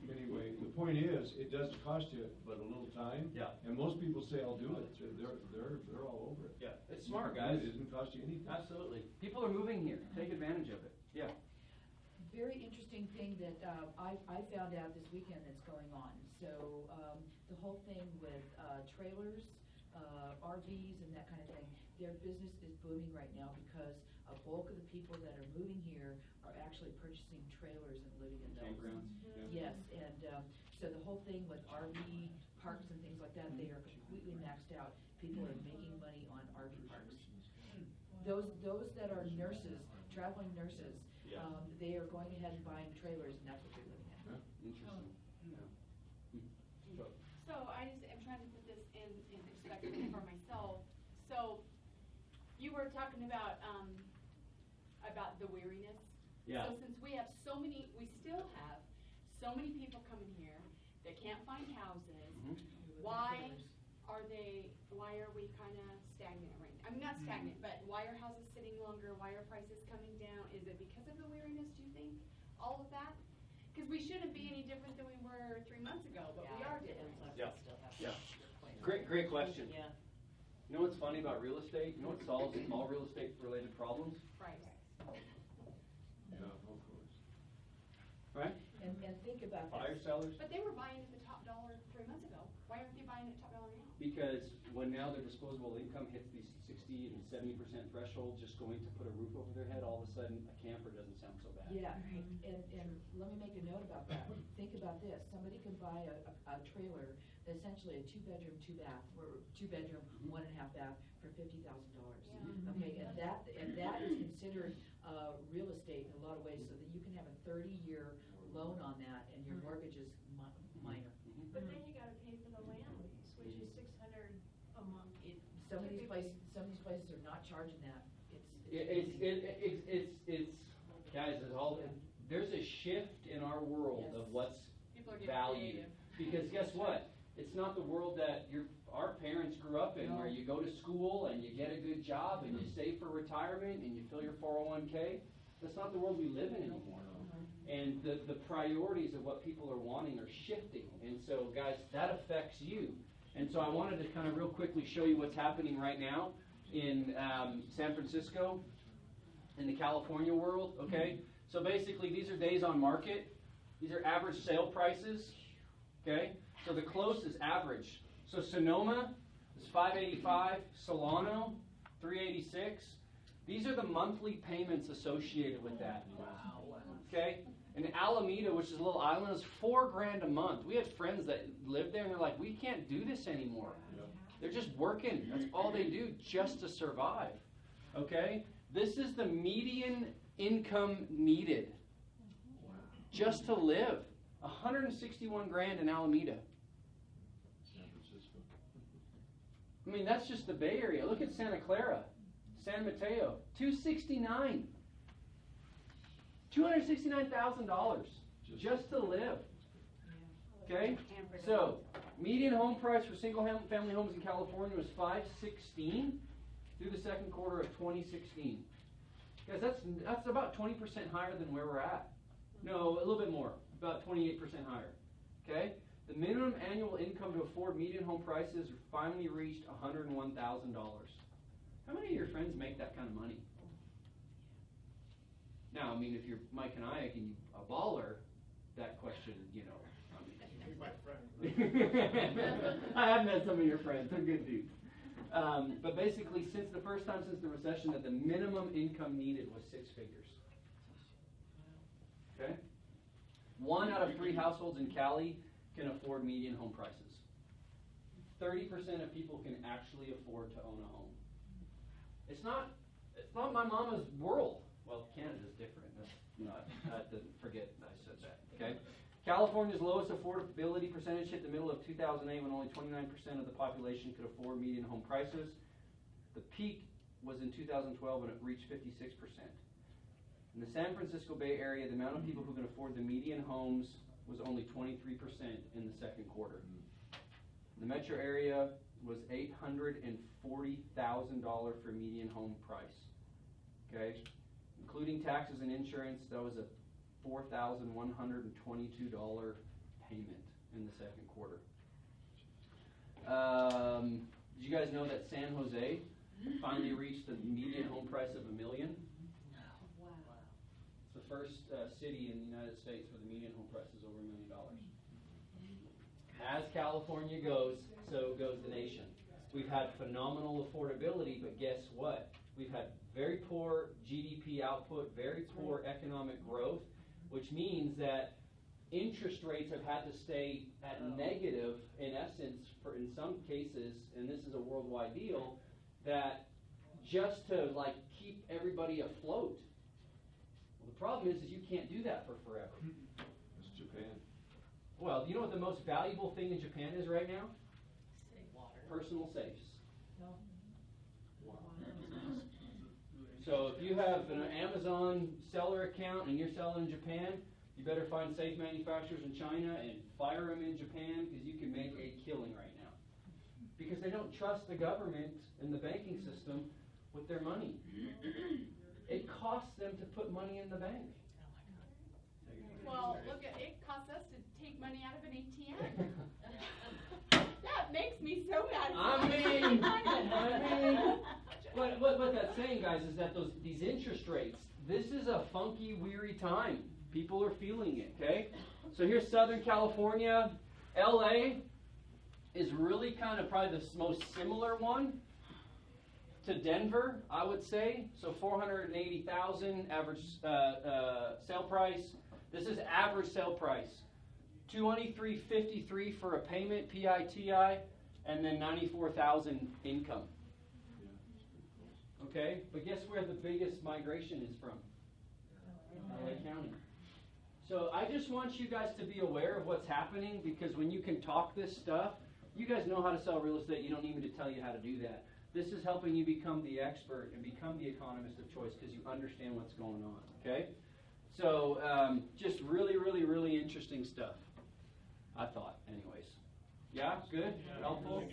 Anyway, the point is, it doesn't cost you but a little time. Yeah. And most people say, I'll do it. They're all over it. Yeah, it's smart, guys. It doesn't cost you anything. Absolutely. People are moving here. Take advantage of it. Yeah. Very interesting thing that I found out this weekend that's going on. So the whole thing with trailers, RVs and that kind of thing, their business is booming right now because a bulk of the people that are moving here are actually purchasing trailers and living in those. Campgrounds. Yes, and so the whole thing with RV parks and things like that, they are completely maxed out. People are making money on RV parks. Those that are nurses, traveling nurses, Yeah. they are going ahead and buying trailers, and that's what they're living in. Interesting. So I just am trying to put this in perspective for myself. So you were talking about the weariness. Yeah. So since we have we still have so many people coming here that can't find houses, why are we kind of stagnant right now? I mean, not stagnant, but why are houses sitting longer? Why are prices coming down? Is it because of the weariness, do you think? All of that? Because we shouldn't be any different than we were 3 months ago, but we are different. Yeah. Yeah. Great question. Yeah. You know what's funny about real estate? You know what solves all real estate related problems? Price. Yeah, of course. Right? And think about Buyer this. sellers? But they were buying at the top dollar 3 months ago. Why aren't they buying at top dollar now? Because when now their disposable income hits these 60 and 70% threshold, just going to put a roof over their head, all of a sudden a camper doesn't sound so bad. Yeah, and let me make a note about that. Think about this, somebody can buy a trailer, essentially a 2-bedroom, 2-bath, or 2-bedroom, 1.5 bath for $50,000. Okay, and that is considered real estate in a lot of ways, so that you can have a 30-year loan on that, and your mortgage is minor. But then you gotta pay for the land lease, which is $600 a month. Some of these places are not charging that. It's guys, there's a shift in our world of what's People are getting valued. creative. Because guess what? It's not the world that our parents grew up in, where you go to school and you get a good job and you save for retirement and you fill your 401k. That's not the world we live in anymore. And the priorities of what people are wanting are shifting. And so, guys, that affects you. And so I wanted to kind of real quickly show you what's happening right now in San Francisco, in the California world, okay? So basically, these are days on market. These are average sale prices, okay? So the close is average. So Sonoma is $585, Solano, $386. These are the monthly payments associated with that. Wow. Okay? And Alameda, which is a little island, is $4,000 a month. We had friends that lived there, and they're like, we can't do this anymore. They're just working. That's all they do just to survive. Okay? This is the median income needed just to live. $161,000 in Alameda. San Francisco. I mean, that's just the Bay Area. Look at Santa Clara, San Mateo, $269,000. $269,000 just to live. Okay? So, median home price for single-family homes in California was $516 through the second quarter of 2016. Guys, that's about 20% higher than where we're at. No, a little bit more, about 28% higher. Okay? The minimum annual income to afford median home prices finally reached $101,000. How many of your friends make that kind of money? Now, I mean, if you're Mike and I, and you a baller, that question, you know. My friend. I have met some of your friends. They're good dudes. But basically, since the first time since the recession, that the minimum income needed was 6 figures. Okay? 1 out of 3 households in Cali can afford median home prices. 30% of people can actually afford to own a home. It's not my mama's world. Well, Canada's different. Forget I said that, okay? California's lowest affordability percentage hit the middle of 2008 when only 29% of the population could afford median home prices. The peak was in 2012 when it reached 56%. In the San Francisco Bay Area, the amount of people who can afford the median homes was only 23% in the second quarter. The metro area was $840,000 for median home price. Okay, including taxes and insurance, that was a $4,122 payment in the second quarter. Did you guys know that San Jose finally reached the median home price of $1 million? Wow. It's the first city in the United States where the median home price is over $1 million. As California goes, so goes the nation. We've had phenomenal affordability, but guess what? We've had very poor GDP output, very poor economic growth, which means that interest rates have had to stay at negative, in essence, for in some cases, and this is a worldwide deal, that just to keep everybody afloat. Well, the problem is you can't do that for forever. It's Japan. Well, you know what the most valuable thing in Japan is right now? Personal safes. So if you have an Amazon seller account and you're selling in Japan, you better find safe manufacturers in China and fire them in Japan because you can make a killing right now. Because they don't trust the government and the banking system with their money. It costs them to put money in the bank. Well, look, it costs us to take money out of an ATM. That makes me so mad. What that's saying, guys, is that these interest rates, this is a funky, weary time. People are feeling it, okay? So here's Southern California. LA is really kind of probably the most similar one to Denver, I would say. So 480,000 average sale price. This is average sale price. $223.53 for a payment, PITI, and then $94,000 income. Okay, but guess where the biggest migration is from? LA County. So I just want you guys to be aware of what's happening, because when you can talk this stuff, you guys know how to sell real estate. You don't need me to tell you how to do that. This is helping you become the expert and become the economist of choice because you understand what's going on. Okay, so just really, really, really interesting stuff. I thought, anyways. Yeah, good? Helpful?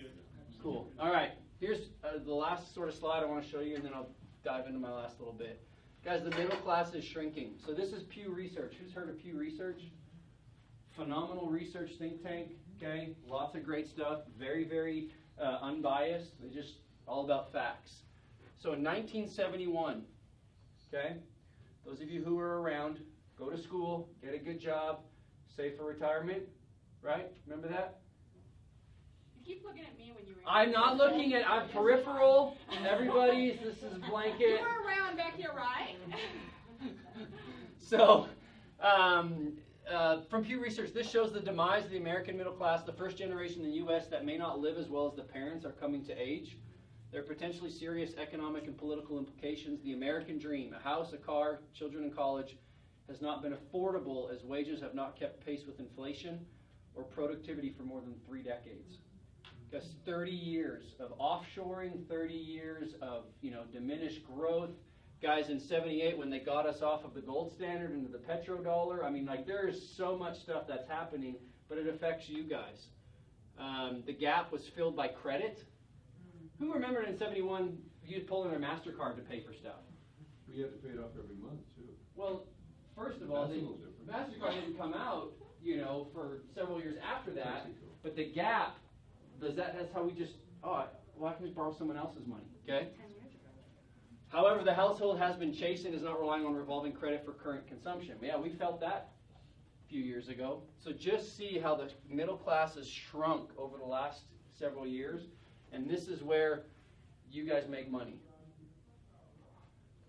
Cool. All right, here's the last sort of slide I want to show you, and then I'll dive into my last little bit. Guys, the middle class is shrinking. So this is Pew Research. Who's heard of Pew Research? Phenomenal research think tank, okay? Lots of great stuff. Very, very unbiased. They're just all about facts. So in 1971, okay, those of you who were around, go to school, get a good job, save for retirement, right? Remember that? You keep looking at me when you were. I'm not looking at, I'm peripheral. Everybody's, this is blanket. You were around back here, right? So, from Pew Research, this shows the demise of the American middle class. The first generation in the U.S. that may not live as well as the parents are coming to age. There are potentially serious economic and political implications. The American dream, a house, a car, children in college, has not been affordable as wages have not kept pace with inflation or productivity for more than 3 decades. Because 30 years of offshoring, 30 years of diminished growth. Guys, in 78, when they got us off of the gold standard into the petrodollar, I mean, there's so much stuff that's happening, but it affects you guys. The gap was filled by credit. Who remembered in 71 you'd pull in their MasterCard to pay for stuff? We have to pay it off every month, too. Well, first of all, MasterCard didn't come out, for several years after that, but the gap, that's how we just, well, I can just borrow someone else's money, okay? However, the household has been chastened, is not relying on revolving credit for current consumption. Yeah, we felt that a few years ago. So just see how the middle class has shrunk over the last several years, and this is where you guys make money.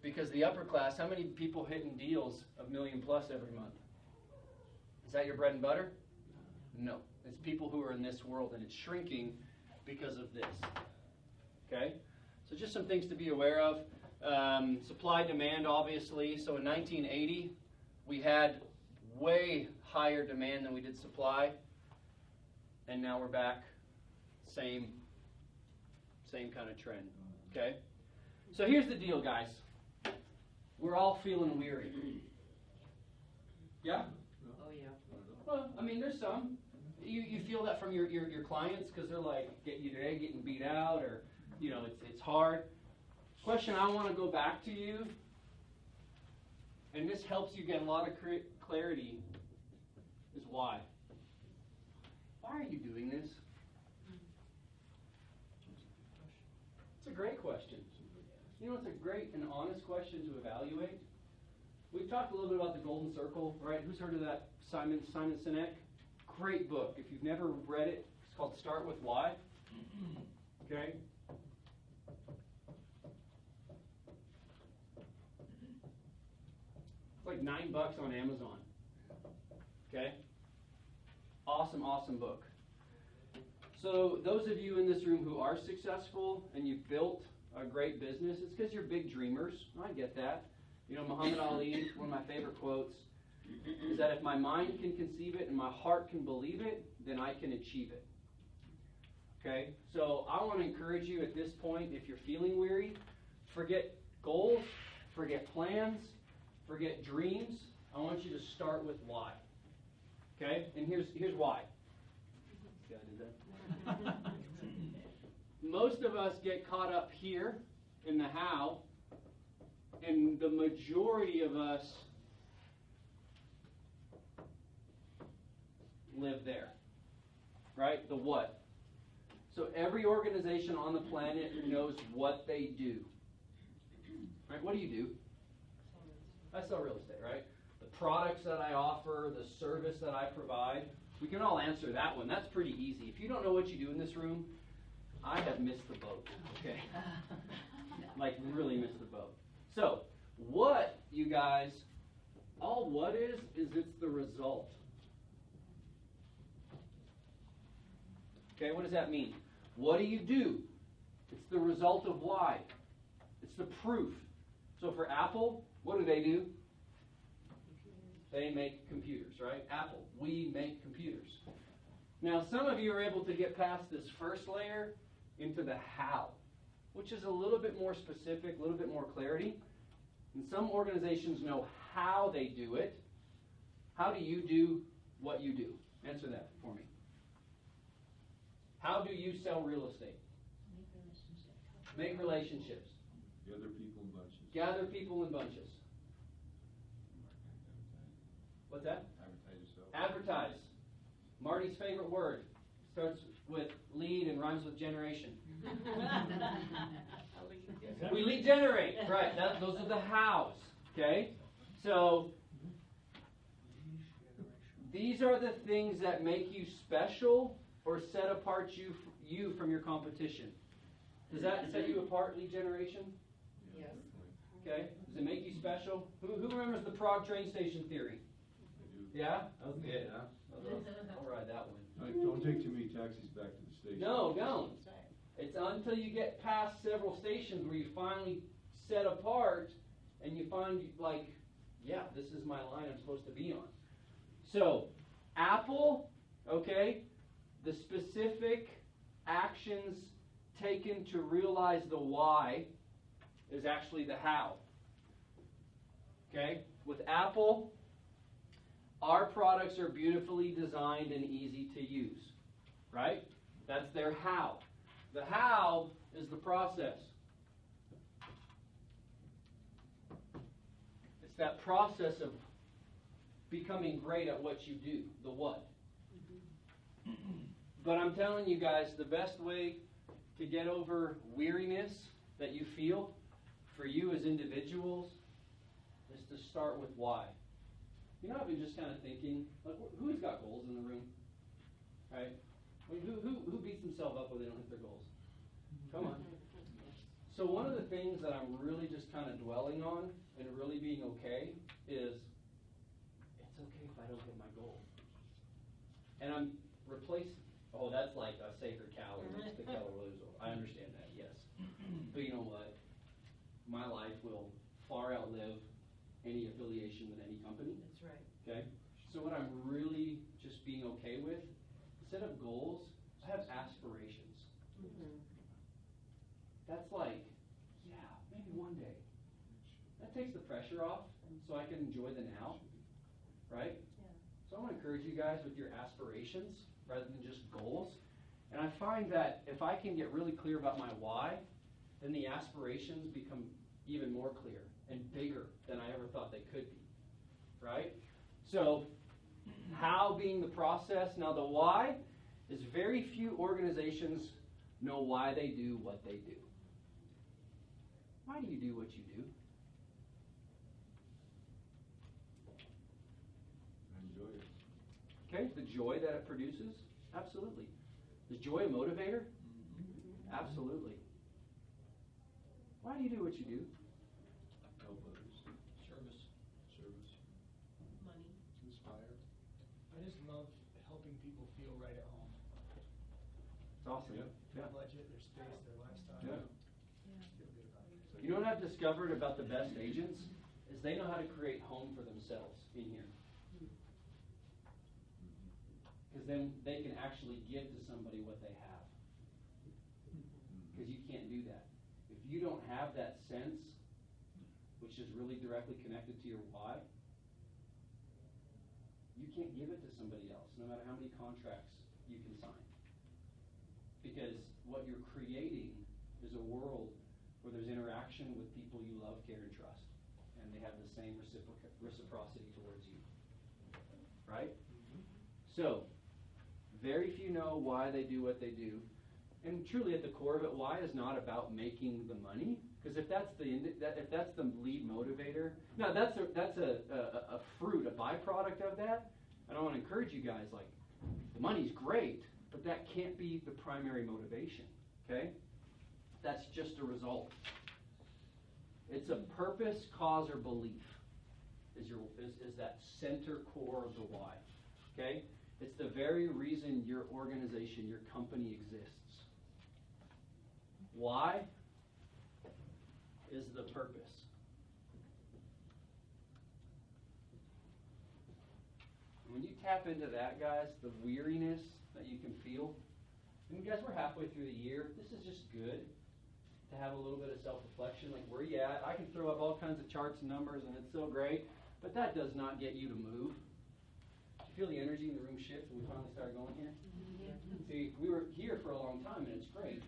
Because the upper class, how many people hitting deals of $1 million plus every month? Is that your bread and butter? No. It's people who are in this world, and it's shrinking because of this. Okay? So just some things to be aware of. Supply demand, obviously. So in 1980, we had way higher demand than we did supply, and now we're back, same kind of trend. Okay. So here's the deal, guys. We're all feeling weary. Yeah. Oh, yeah. Well, I mean, there's some. You feel that from your clients because they're like getting beat out, or it's hard. Question I want to go back to you, and this helps you get a lot of clarity, is why. Why are you doing this? It's a great question. It's a great and honest question to evaluate. We've talked a little bit about the Golden Circle, right? Who's heard of that? Simon Sinek? Great book. If you've never read it, it's called Start With Why. Okay? It's like $9 on Amazon. Okay? Awesome book. So those of you in this room who are successful and you've built a great business, it's because you're big dreamers. I get that. Muhammad Ali, one of my favorite quotes, is that if my mind can conceive it and my heart can believe it, then I can achieve it. Okay? So I want to encourage you at this point, if you're feeling weary, forget goals, forget plans, forget dreams. I want you to start with why. Okay? And here's why. See how I did that? Most of us get caught up here in the how, and the majority of us live there. Right? The what. So every organization on the planet knows what they do. Right? What do you do? I sell real estate, right? The products that I offer, the service that I provide. We can all answer that one. That's pretty easy. If you don't know what you do in this room, I have missed the boat. Okay? Like, really missed the boat. So, what, you guys, all what is it's the result. Okay, what does that mean? What do you do? It's the result of why. It's the proof. So for Apple, what do? They make computers, right? Apple, we make computers. Now, some of you are able to get past this first layer into the how, which is a little bit more specific, a little bit more clarity. And some organizations know how they do it. How do you do what you do? Answer that for me. How do you sell real estate? Make relationships. Gather people in bunches. Gather people in bunches. What's that? Advertise yourself. Advertise. Marty's favorite word. Starts with lead and rhymes with generation. We lead generate. Right. Those are the hows. Okay? So, these are the things that make you special or set apart you from your competition. Does that set you apart, lead generation? Yes. Okay. Does it make you special? Who remembers the Prague train station theory? Yeah? That was good, huh? I'll ride that one. Don't take too many taxis back to the station. No, don't. It's until you get past several stations where you finally set apart and you find, like, yeah, this is my line I'm supposed to be on. So, Apple, okay, the specific actions taken to realize the why is actually the how. Okay? With Apple, our products are beautifully designed and easy to use. Right? That's their how. The how is the process. It's that process of becoming great at what you do, the what. But I'm telling you guys, the best way to get over weariness that you feel for you as individuals is to start with why. I've been just kind of thinking, like, who's got goals in the room? Right? I mean, who beats themselves up when they don't hit their goals? Come on. So one of the things that I'm really just kind of dwelling on and really being okay is, it's okay if I don't hit my goal. And I'm replacing, that's like a sacred cow or the Keller Williams. I understand that, yes. But you know what? my life will far outlive any affiliation with any company. That's right. Okay? So what I'm really just being okay with, instead of goals, I have aspirations. Mhm. That's like, yeah, maybe one day. That takes the pressure off so I can enjoy the now, right? Yeah. So I want to encourage you guys with your aspirations rather than just goals. And I find that if I can get really clear about my why, then the aspirations become even more clear and bigger than I ever thought they could be, right? So how being the process. Now the why is very few organizations know why they do what they do. Why do you do what you do? I enjoy it. Okay, the joy that it produces? Absolutely. Is joy a motivator? Absolutely. Why do you do what you do? Help others. Service. Service. Money. Inspire. I just love helping people feel right at home. It's awesome. Yeah. Their budget, their space, their lifestyle. Yeah. Feel good about it. You know what I've discovered about the best agents? Is they know how to create home for themselves in here. Because then they can actually give to somebody what they have. Because you can't do that. If you don't have that sense, which is really directly connected to your why, you can't give it to somebody else, no matter how many contracts you can sign. Because what you're creating is a world where there's interaction with people you love, care, and trust. And they have the same reciprocity towards you. Right? So, very few know why they do what they do. And truly at the core of it, why is not about making the money. Because if that's the lead motivator, now that's a fruit, a byproduct of that. And I want to encourage you guys, like, the money's great, but that can't be the primary motivation. Okay? That's just a result. It's a purpose, cause, or belief is that center core of the why. Okay? It's the very reason your organization, your company exists. Why is the purpose. When you tap into that, guys, the weariness that you can feel, and guys, we're halfway through the year. This is just good to have a little bit of self-reflection, like where you at. I can throw up all kinds of charts and numbers, and it's so great, but that does not get you to move. You feel the energy in the room shift when we finally start going here? See, we were here for a long time, and it's great.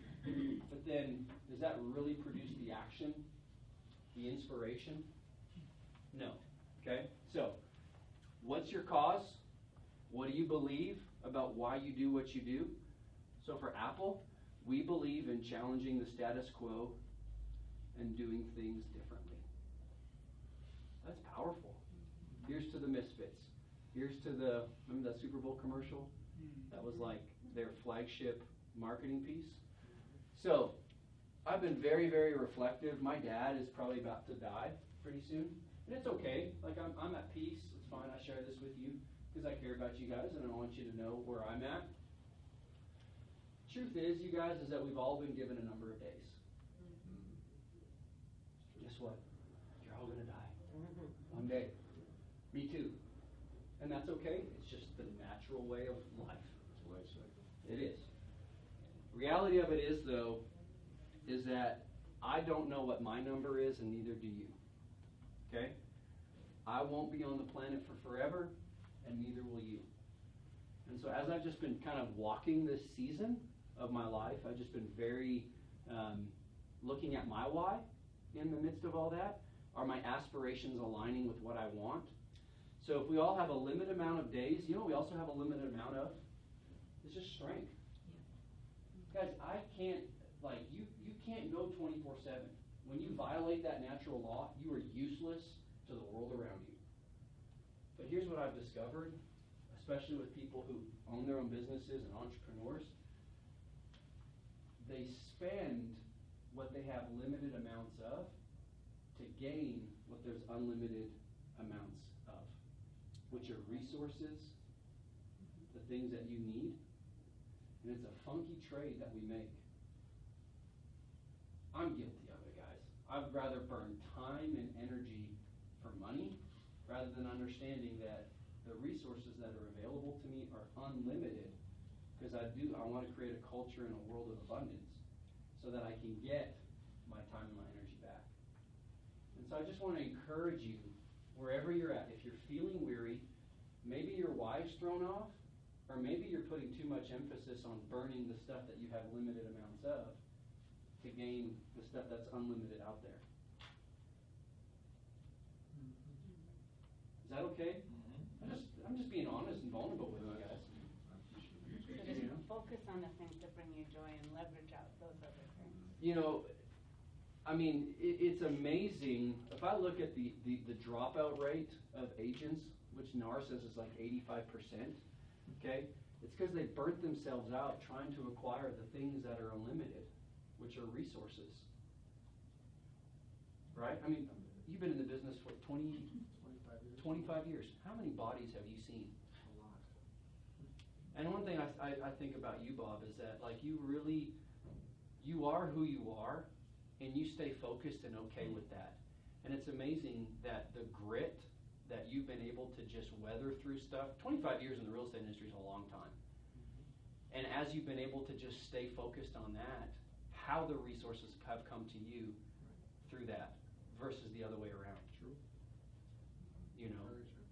But then, does that really produce the action, the inspiration? No. Okay? So, what's your cause? What do you believe about why you do what you do? So for Apple, we believe in challenging the status quo and doing things differently. That's powerful. Here's to the misfits. Here's to remember that Super Bowl commercial? That was like their flagship marketing piece. So, I've been very, very reflective. My dad is probably about to die pretty soon. And it's okay. Like, I'm at peace. It's fine. I share this with you because I care about you guys and I want you to know where I'm at. Truth is, you guys, is that we've all been given a number of days. Guess what? You're all going to die. One day. Me too. And that's okay. It's just the natural way of life. It's a life cycle. It is. Reality of it is, though, is that I don't know what my number is, and neither do you. Okay? I won't be on the planet for forever, and neither will you. And so as I've just been kind of walking this season of my life, I've just been very looking at my why in the midst of all that. Are my aspirations aligning with what I want? So if we all have a limited amount of days, you know what we also have a limited amount of? It's just strength. Guys, I can't, like, you can't go 24/7. When you violate that natural law, you are useless to the world around you. But here's what I've discovered, especially with people who own their own businesses and entrepreneurs. They spend what they have limited amounts of to gain what there's unlimited amounts of, which are resources, the things that you need. And it's a funky trade that we make. I'm guilty of it, guys. I'd rather burn time and energy for money rather than understanding that the resources that are available to me are unlimited, because I want to create a culture and a world of abundance so that I can get my time and my energy back. And so I just want to encourage you, wherever you're at, if you're feeling weary, maybe your why's thrown off, or maybe you're putting too much emphasis on burning the stuff that you have limited amounts of to gain the stuff that's unlimited out there. Is that okay? I'm just being honest and vulnerable with you guys. So just focus on the things that bring you joy and leverage out those other things. You know, I mean, it's amazing. If I look at the dropout rate of agents, which NAR says is like 85%, okay? It's because they burnt themselves out trying to acquire the things that are unlimited, which are resources. Right? I mean, you've been in the business for 25 years. How many bodies have you seen? A lot. And one thing I think about you, Bob, is that like you are who you are, and you stay focused and okay with that. And it's amazing that the grit that you've been able to just weather through stuff. 25 years in the real estate industry is a long time. And as you've been able to just stay focused on that, how the resources have come to you through that versus the other way around. True. You know. Very true.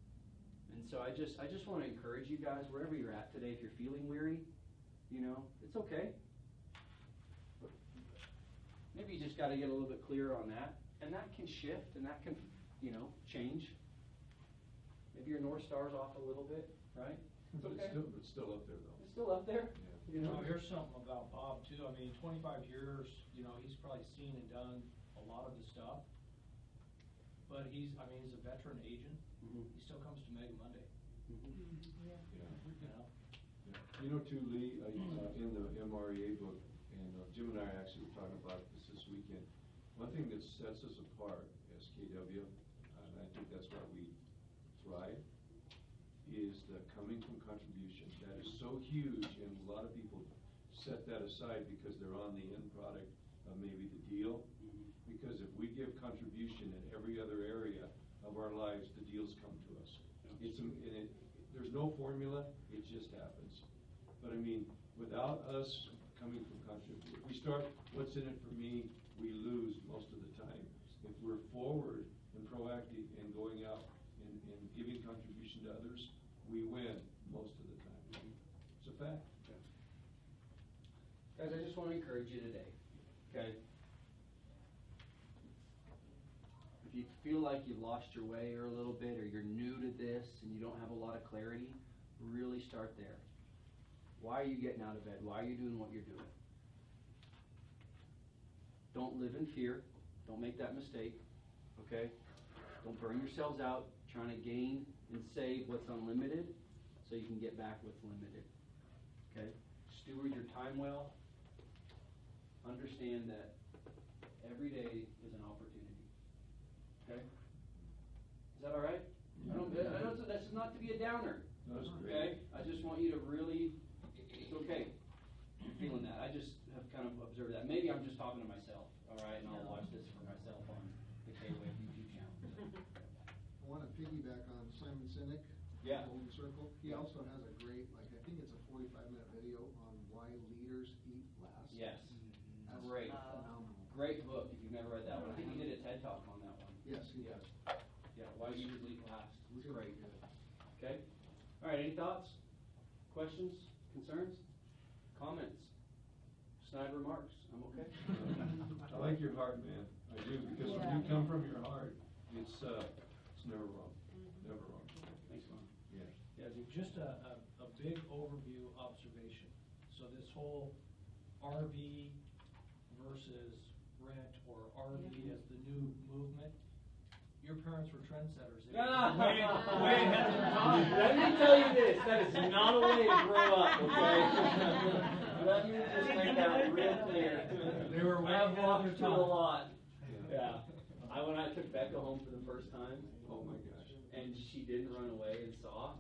And so I just want to encourage you guys, wherever you're at today, if you're feeling weary, you know, it's okay. Maybe you just got to get a little bit clearer on that, and that can shift, and that can, you know, change. Maybe your North Star's off a little bit, right? It's okay. It's still up there, though. It's still up there. Yeah. You know, Here's something about Bob too. I mean, 25 years, you know, he's probably seen and done a lot of the stuff. But he's a veteran agent. Mhm. He still comes to Mega Monday. Yeah. You know. Yeah. You know, too, Lee, in the MREA book, and Jim and I actually were talking about this weekend, one thing that sets us apart as KW, and I think that's why we thrive, is the coming from contribution. That is so huge, and a lot of people set that aside because they're on the end product of maybe the deal. Because if we give contribution in every other area of our lives, the deals come to us. There's no formula, it just happens. But I mean, without us coming from contribution, if we start, what's in it for me, we lose most of the time. If we're forward and proactive and going out and giving contribution to others, we win most of the time. It's a fact. guys, I just want to encourage you today, okay? If you feel like you've lost your way or a little bit, or you're new to this and you don't have a lot of clarity, really start there. Why are you getting out of bed? Why are you doing what you're doing? Don't live in fear. Don't make that mistake, okay? Don't burn yourselves out trying to gain and save what's unlimited so you can get back what's limited, okay? Steward your time well. Understand that every day is an opportunity, okay? Is that all right? I know that's not to be a downer, That's great. okay? I just want you to really, it's okay. I'm feeling that. I just have kind of observed that. Maybe I'm just talking to myself, all right? And I'll watch this for myself on the K-Wave YouTube channel. I want to piggyback on Simon Sinek. Yeah. Golden Circle. He also has a great, I think it's a 45-minute video on why leaders eat last. Yes. That's Great. phenomenal. Great book, if you've never read that one. I think he did a TED Talk on that one. Yes, he Yeah. does. Yeah, Why Leaders Lead Last. It's Really great. good. Okay? All right, any thoughts, questions, concerns, comments, snide remarks? I'm okay. I like your heart, man. I do, because when you come from your heart, it's never wrong. Never wrong. Thanks, Mom. Yeah. Yeah, Just a big overview observation. So this whole RV versus rent, or RV as the new movement, your parents were trendsetters. They were way ahead of their time. Let me tell you this, that is not a way to grow up, okay? Let me just make that real clear. They were way I've ahead of walked their through a time. lot. Yeah. When I took Becca home for the first time, Oh, my gosh. and she didn't run away and saw,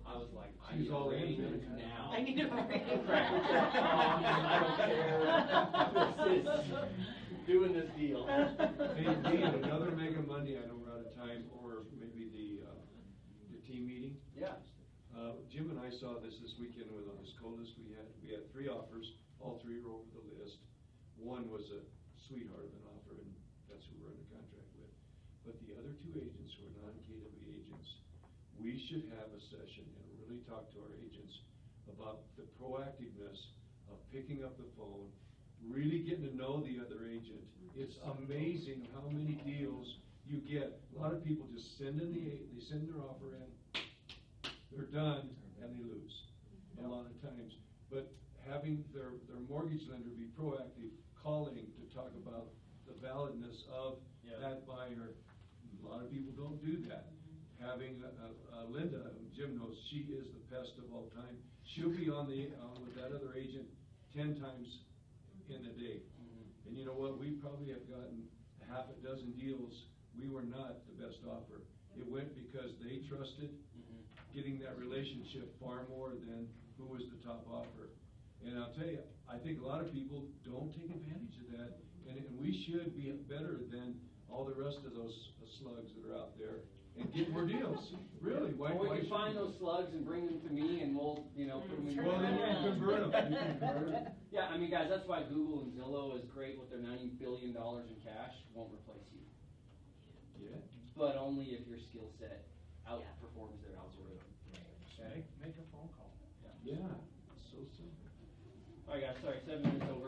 I was like, I She's need a all ring in. now. I need a ring. Cracker Jack songs, I don't care. This is, doing this deal. Hey, Dean, another Mega Monday, I know we're out of time, or maybe the team meeting. Yeah. Jim and I saw this weekend with on the SCOLAS. We had 3 offers, all 3 were over the list. One was a sweetheart of an offer, and that's who we're under contract with. But the other 2 agents who are non-KW agents, we should have a session and really talk to our agents about the proactiveness of picking up the phone, really getting to know the other agent. It's amazing how many deals you get. A lot of people just send their offer in, they're done, and they lose a lot of times. But having their mortgage lender be proactive, calling to talk about the validness of that buyer, a lot of people don't do that. Having Linda, Jim knows, she is the pest of all time. She'll be on with that other agent 10 times in a day. And you know what, we probably have gotten half a dozen deals. We were not the best offer. It went because they trusted getting that relationship far more than who was the top offer. And I'll tell you, I think a lot of people don't take advantage of that, and we should be better than all the rest of those slugs that are out there and get more deals. Really, why Or we can should find we? those slugs and bring them to me, and we'll, put them in. Well, then you can convert them. You can convert them. Yeah, I mean, guys, that's why Google and Zillow is great with their $90 billion in cash, won't replace you. Yeah. But only if your skill set outperforms their algorithm. Make a phone call. Yeah, it's so simple. All right, guys, sorry, 7 minutes over.